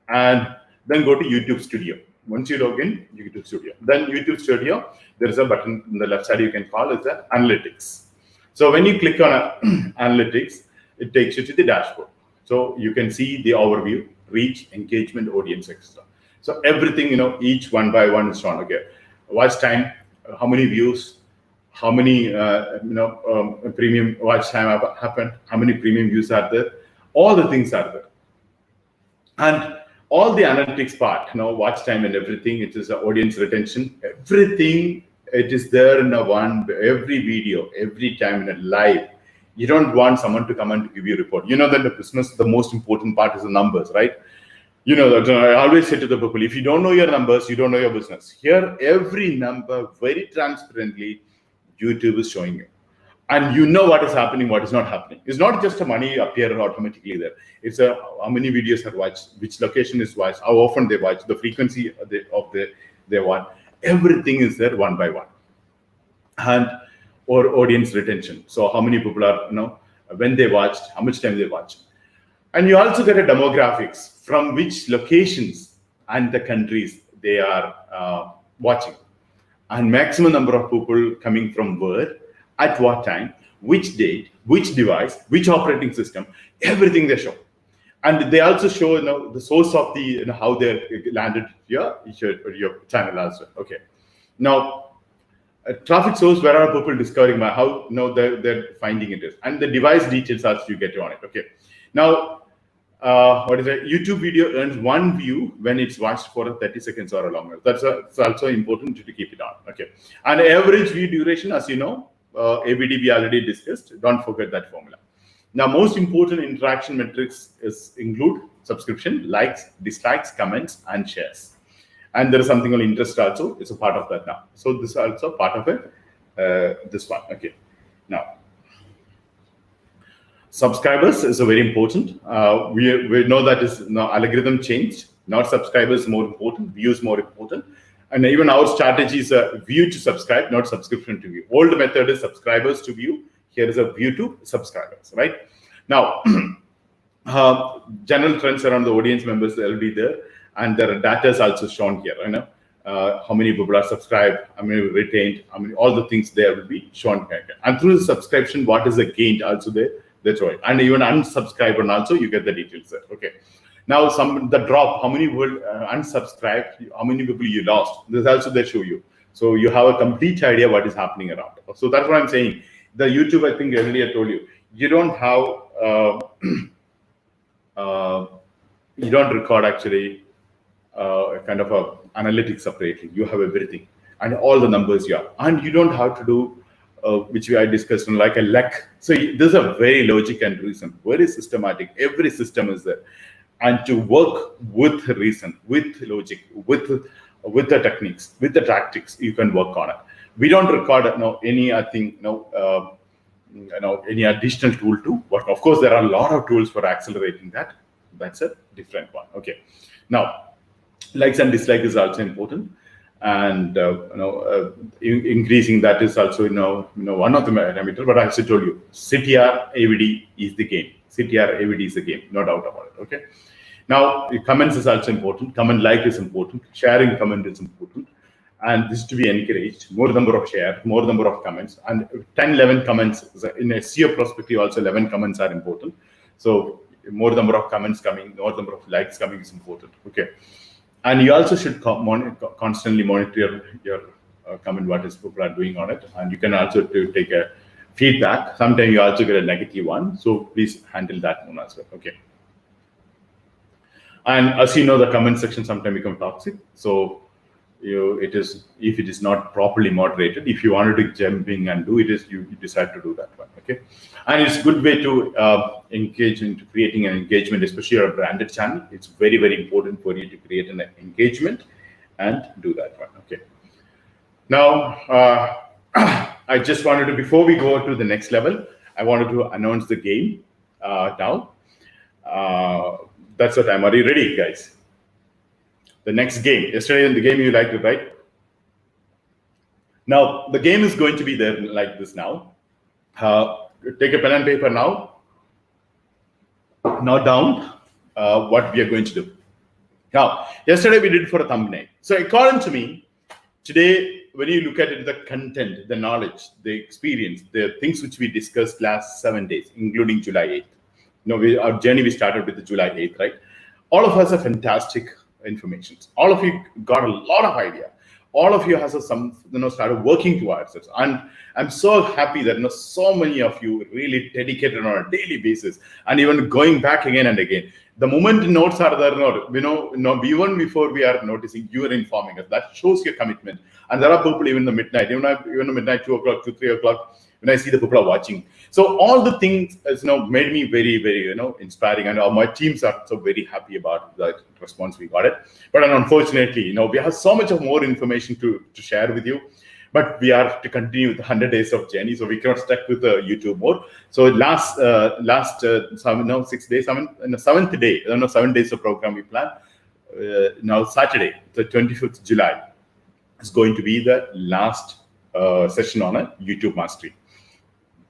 and then go to YouTube Studio. Once you log in, YouTube Studio. Then YouTube Studio, there is a button on the left side you can call it the Analytics. So when you click on Analytics, it takes you to the dashboard. So you can see the overview, reach, engagement, audience, etc. So everything, each one by one is shown. Okay, watch time, how many views, how many premium watch time happened, how many premium views are there, all the things are there. And all the analytics part, watch time and everything, it is audience retention, everything, it is there in every video, every time in a live. You don't want someone to come and give you a report. That the business, the most important part is the numbers, right? That I always say to the people, if you don't know your numbers, you don't know your business. Here, every number very transparently, YouTube is showing you. And you know what is happening, what is not happening. It's not just a money appear automatically there. It's how many videos are watched, which location is watched, how often they watch, the frequency of they watch. Everything is there one by one. And or audience retention. So how many people are, when they watched, how much time they watched. And you also get a demographics from which locations and the countries they are watching. and maximum number of people coming from where, at what time, which date, which device, which operating system, everything they show. And they also show the source of the how they landed your channel as well. Okay. Now, traffic source, where are people discovering how they're finding it is, and the device details also you get on it. Okay. Now, what is it? YouTube video earns 1 view when it's watched for 30 seconds or longer. That's also important to keep it on. Okay. And average view duration, as you know, ABD we already discussed. Don't forget that formula. Now, most important interaction metrics include subscription, likes, dislikes, comments, and shares. And there is something called interest also. It's a part of that now. So this is also part of it. This one. Okay. Now, subscribers is a very important. We know that is now algorithm changed. Not subscribers more important. Views more important. And even our strategy is a view to subscribe, not subscription to view. Old method is subscribers to view. Here is a view to subscribers, right? Now, general trends around the audience members will be there, and their data is also shown here. How many people are subscribed, how many retained, how many, all the things there will be shown here. And through the subscription, what is the gain also there? That's right. And even unsubscribe and also you get the details there. Okay. Now, the drop, how many will unsubscribe, how many people you lost. This also they show you. So you have a complete idea what is happening around. So that's what I'm saying. The YouTube, I think earlier I told you, you don't have, you don't record actually kind of a analytics separately. You have everything and all the numbers you have, and you don't have to do which I discussed on like a LEC. So this is a very logic and reason, very systematic. Every system is there, and to work with reason, with logic, with the techniques, with the tactics, you can work on it. We don't record any, I think, any additional tool to work. Of course, there are a lot of tools for accelerating that. That's a different one. Okay. Now, likes and dislikes is also important, and increasing that is also one of the parameters. But I also told you, CTR AVD is the game. CTR AVD is the game, no doubt about it. Okay. Now, comments is also important. Comment like is important. Sharing comment is important. And this to be encouraged. More number of share, more number of comments, and 10, 11 comments in a SEO perspective. Also, 11 comments are important. So more number of comments coming, more number of likes coming is important. Okay, and you also should constantly monitor your comment, what is people are doing on it, and you can also take a feedback. Sometimes you also get a negative one, so please handle that one as well. Okay. And as you know, the comment section sometimes become toxic. So it is, if it is not properly moderated, if you wanted to jump in and do it, you decide to do that one. Okay. And it's a good way to engage into creating an engagement, especially your branded channel. It's very, very important for you to create an engagement and do that one. Okay. Now, I just wanted to, before we go to the next level, I wanted to announce the game now. That's what I'm. Are you ready, guys? The next game. Yesterday in the game you liked it, right? Now the game is going to be there like this now. Take a pen and paper now. Now down what we are going to do. Now, yesterday we did for a thumbnail. So according to me, today when you look at it, the content, the knowledge, the experience, the things which we discussed last 7 days, including July 8th. Our journey we started with the July 8th, right? All of us are fantastic information. All of you got a lot of idea. All of you has started working towards it, and I'm so happy that so many of you really dedicated on a daily basis, and even going back again and again. The moment notes are there, even before we are noticing, you are informing us. That shows your commitment. And there are people even in the midnight, even midnight, 2 o'clock, 2, 3 o'clock. When I see the people are watching. So all the things made me very, very inspiring, and my teams are so very happy about the response we got it. But unfortunately, we have so much of more information to share with you, but we are to continue with the 100 days of journey, so we cannot stuck with the YouTube more. So last 6 days, the 7th day, 7 days of program we plan. Now Saturday, the 25th July, is going to be the last session on a YouTube mastery.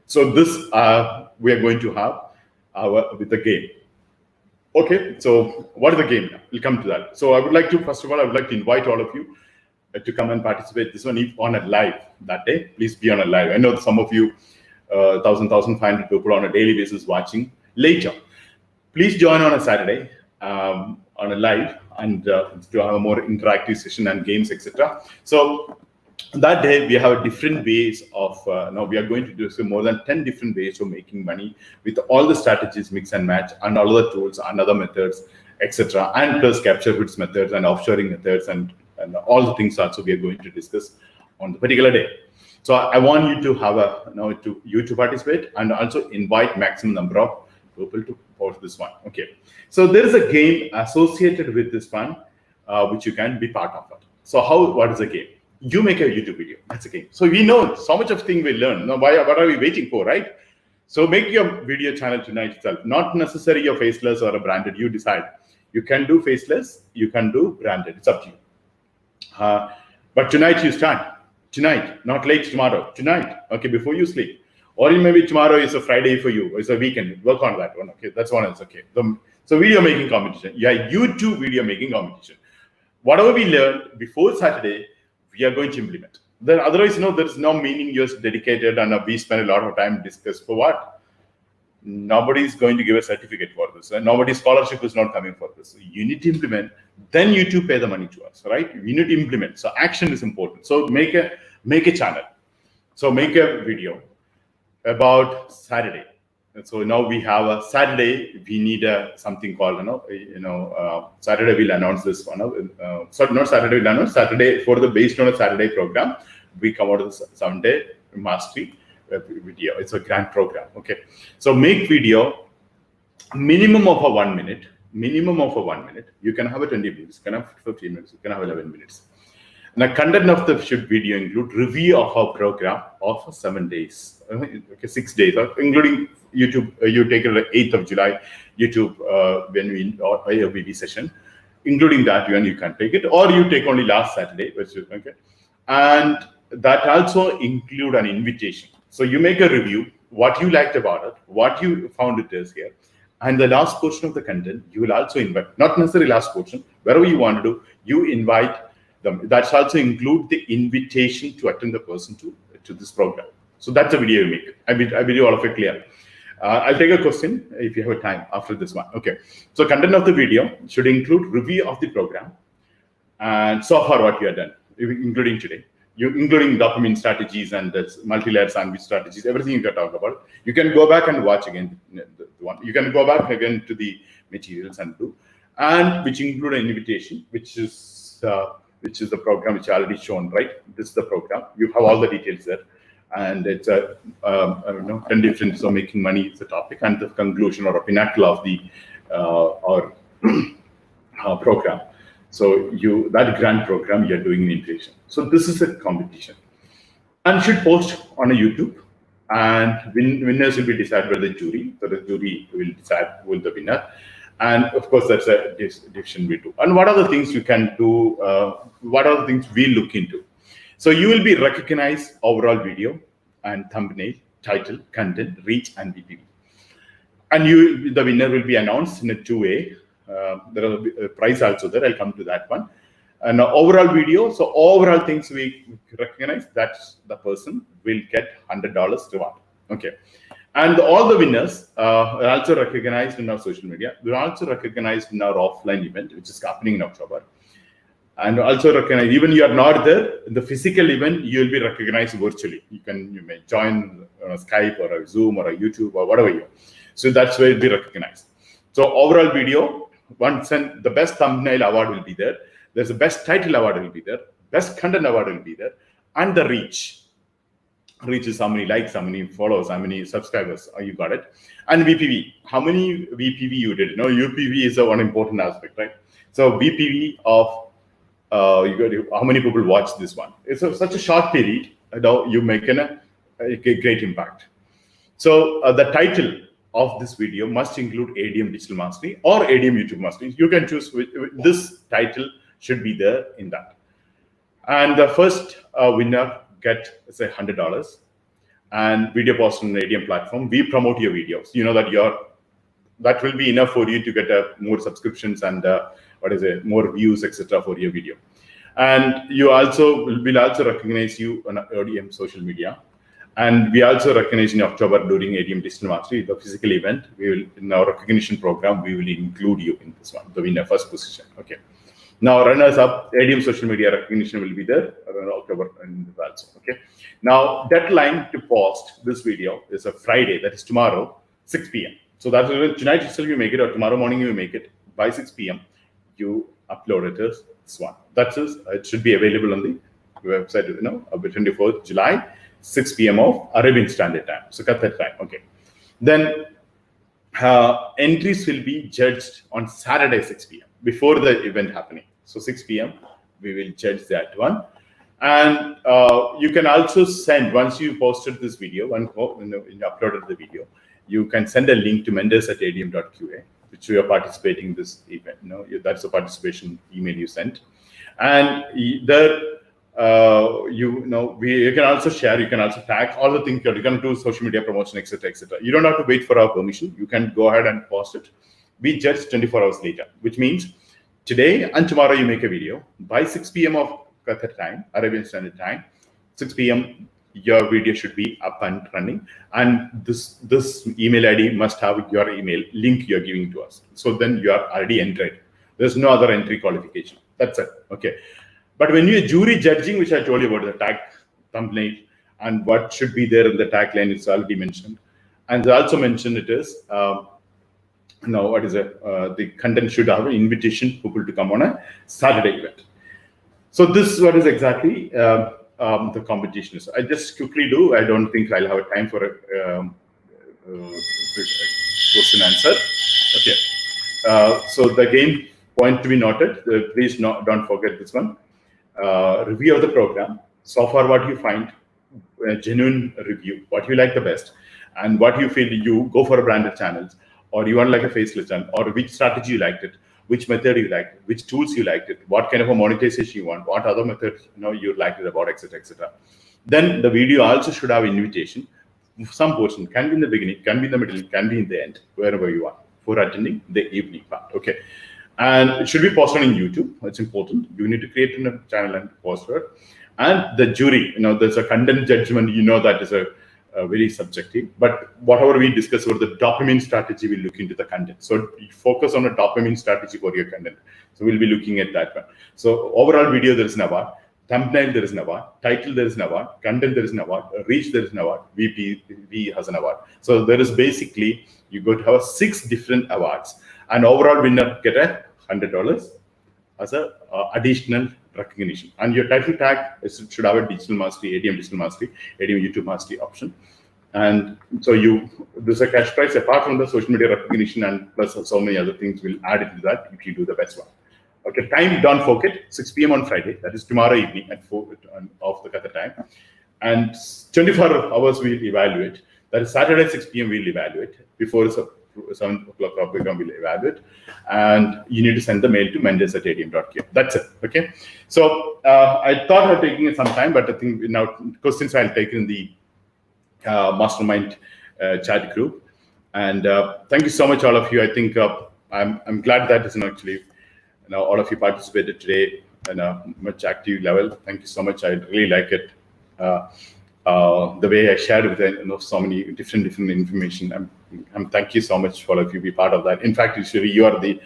So this we are going to have with the game. Okay, so what is the game now? We'll come to that. So I would like to, first of all, I would like to invite all of you. to come and participate this one, if on a live that day, please be on a live. I know some of you, 1,500 people on a daily basis watching later. Please join on a Saturday on a live, and to have a more interactive session and games, etc. So that day we have different ways of now we are going to do more than 10 different ways of making money with all the strategies, mix and match, and all other tools and other methods, etc. And plus Capturevidz methods and offshoring methods, and all the things also we are going to discuss on the particular day. So I want you to have to participate, and also invite maximum number of people to post this one. Okay, so there is a game associated with this one which you can be part of it. So what is the game? You make a YouTube video. That's a game. So we know so much of things we learn. Now, what are we waiting for, right? So make your video channel tonight itself. Not necessarily a faceless or a branded. You decide. You can do faceless. You can do branded. It's up to you. But tonight you start. Tonight, not late tomorrow. Tonight, okay, before you sleep. Or maybe tomorrow is a Friday for you. It's a weekend. Work on that one. Okay, that's one. It's okay. So video making competition. Yeah, YouTube video making competition. Whatever we learned before Saturday, we are going to implement. Then otherwise, there's no meaning just dedicated, and we spend a lot of time discuss for what? Nobody's going to give a certificate for this, and nobody's scholarship is not coming for this. So you need to implement. Then you to pay the money to us, right? We need to implement. So action is important. So make a channel. So make a video about Saturday. And so now we have a Saturday. We need something called Saturday we'll announce this one. So not Saturday we'll announce Saturday based on a Saturday program. We come out of the Sunday mastery video. It's a grand program. Okay, so make video minimum of a 1 minute. Minimum of a 1 minute. You can have a 20 minutes. You can have 15 minutes. You can have 11 minutes. Now, content of the video include review of our program of 7 days. Okay, 6 days, including YouTube. You take it 8th of July, YouTube when we a BB session, including that you can take it, or you take only last Saturday, which is okay. And that also include an invitation. So you make a review, what you liked about it, what you found it is here. And the last portion of the content, you will also invite, not necessarily last portion, wherever you want to do, you invite them. That's also include the invitation to attend the person to this program. So that's a video you make. I believe all of it clear. I'll take a question if you have time after this one. Okay. So content of the video should include review of the program, and so far what you have done, including today. Including dopamine strategies and multi-layer sandwich strategies, everything you can talk about. You can go back and watch again the one. You can go back again to the materials and do, and which include an invitation, which is the program which I already shown, right? This is the program. You have all the details there, and it's 10 different. So making money is the topic, and the conclusion or a pinnacle of the program. So that grant program you're doing in integration. So this is a competition, and should post on a YouTube, and winners will be decided by the jury. So the jury will decide who is the winner, and of course that's a decision we do. And what are the things you can do? What are the things we look into? So you will be recognized overall video and thumbnail, title, content, reach, and BPV. And the winner will be announced in a two-way. There are a prize also there. I'll come to that one. And overall video. So overall things we recognize, that's the person will get $100 reward. Okay. And all the winners are also recognized in our social media. We're also recognized in our offline event, which is happening in October. And also recognize, even you are not there, in the physical event, you will be recognized virtually. You may join on a Skype or a Zoom or a YouTube or whatever you are. So that's where you'll be recognized. So overall video, the best thumbnail award will be there. There's a best title award will be there. Best content award will be there. And the reach. Reach is how many likes, how many follows, how many subscribers. You got it. And VPV. How many VPV you did? UPV is one important aspect, right? So VPV of how many people watch this one. It's such a short period. You make a great impact. So the title of this video must include ADM Digital Mastery or ADM YouTube Mastery. You can choose this title should be there in that. And the first winner get, say, $100 and video post on the ADM platform. We promote your videos. You know that will be enough for you to get more subscriptions and more views, etc. for your video. And you also will also recognize you on ADM social media. And we also recognize in October during ADM Digital Mastery, the physical event, we will, in our recognition program, we will include you in this one, the winner first position. Okay. Now, runners up, ADM social media recognition will be there around October and also. Okay. Now, deadline to post this video is a Friday, that is tomorrow, 6 p.m. So that's tonight itself you make it, or tomorrow morning you make it. By 6 p.m. you upload it as this one. That is, it should be available on the website, 24th July, 6 p.m. of Arabian Standard Time. So cut that time. Okay. Then entries will be judged on Saturday, 6 p.m. before the event happening. So 6 p.m. we will judge that one. And you can also send, once you posted this video, when you uploaded the video, you can send a link to mentors@adm.qa, which you are participating in this event. That's the participation email you sent. And there, you can also share, you can also tag all the things, you can do social media promotion, etc., etc. You don't have to wait for our permission. You can go ahead and post it. We judge 24 hours later, which means today and tomorrow you make a video. By 6 p.m. of Qatar time, Arabian Standard Time, 6 p.m. your video should be up and running. And this email ID must have your email link you're giving to us. So then you are already entered. There's no other entry qualification. That's it. Okay. But when you're jury judging, which I told you about the tag thumbnail and what should be there in the tagline, it's already mentioned. And they also mentioned it is, what is it? The content should have an invitation people to come on a Saturday event. So this is what is exactly the competition is. I just quickly do. I don't think I'll have time for a question answer. Okay. So the game point to be noted. Please don't forget this one. Review of the program. So far, what you find, a genuine review, what you like the best, and what you feel you go for a branded channels, or you want like a faceless channel, or which strategy you liked it, which method you liked it, which tools you liked it, what kind of a monetization you want, what other methods you liked it about, etc., etc. Then the video also should have invitation. Some portion can be in the beginning, can be in the middle, can be in the end, wherever you are, for attending the evening part. Okay. And it should be posted on YouTube. It's important. You need to create a channel and post it. And the jury, there's a content judgment. That is a very subjective. But whatever we discuss about the dopamine strategy, we look into the content. So focus on a dopamine strategy for your content. So we'll be looking at that one. So overall video, there is an award. Thumbnail, there is an award. Title, there is an award. Content, there is an award. Reach, there is an award. VP has an award. So there is basically, you go to have 6 different awards. And overall winner get $100 as a additional recognition. And your title tag should have a digital mastery, ADM digital mastery, ADM YouTube mastery option. And so there's a cash prize apart from the social media recognition, and plus so many other things will add it to that if you do the best one. Okay, time, don't forget, 6 p.m. on Friday. That is tomorrow evening at 4 of the Qatar time. And 24 hours we'll evaluate. That is Saturday 6 p.m. we'll evaluate. Before 7 o'clock program will evaluate, and you need to send the mail to mentors@adm.qa. That's it. Okay. So I thought of taking it some time, but I think now questions I'll take in the mastermind chat group. And thank you so much, all of you. I think I'm glad that actually all of you participated today in a much active level. Thank you so much. I really like it. The way I shared with so many different information. Thank you so much for all of you be part of that. In fact, you are the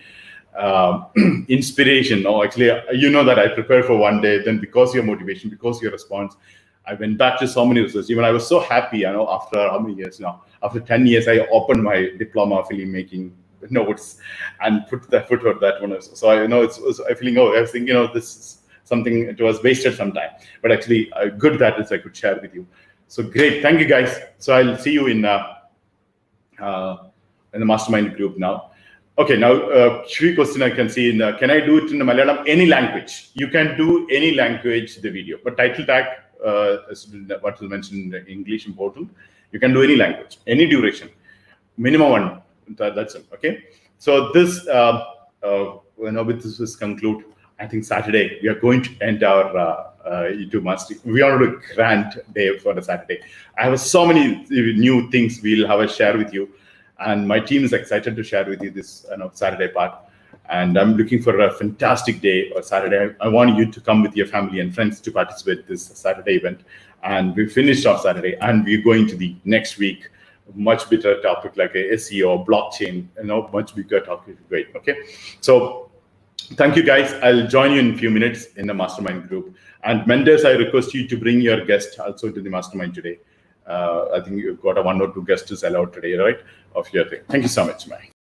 inspiration. Actually, that I prepared for one day. Then because your motivation, because your response, I went back to so many research. Even I was so happy. After how many years now? After 10 years, I opened my diploma filmmaking notes and put that one. So I was thinking, this is something, it was wasted some time, but actually good that I could share with you. So great, thank you guys. So I'll see you in the mastermind group now. Okay, now three question I can see can I do it in the Malayalam, any language? You can do any language, the video, but title tag, what was mentioned in English important. You can do any language, any duration, minimum one. That's it. Okay. So this, with this conclude. I think Saturday we are going to end our YouTube mastery. We are on a grand day for the Saturday. I have so many new things we'll have a share with you, and my team is excited to share with you this Saturday part. And I'm looking for a fantastic day or Saturday. I want you to come with your family and friends to participate this Saturday event. And we finished our Saturday, and we're going to the next week, much better topic like a SEO, blockchain, much bigger topic. Great. Okay. So thank you, guys. I'll join you in a few minutes in the mastermind group. And Mendes, I request you to bring your guest also to the mastermind today. I think you've got a 1 or 2 guests allowed today, right? Of your thing. Thank you so much, Mike.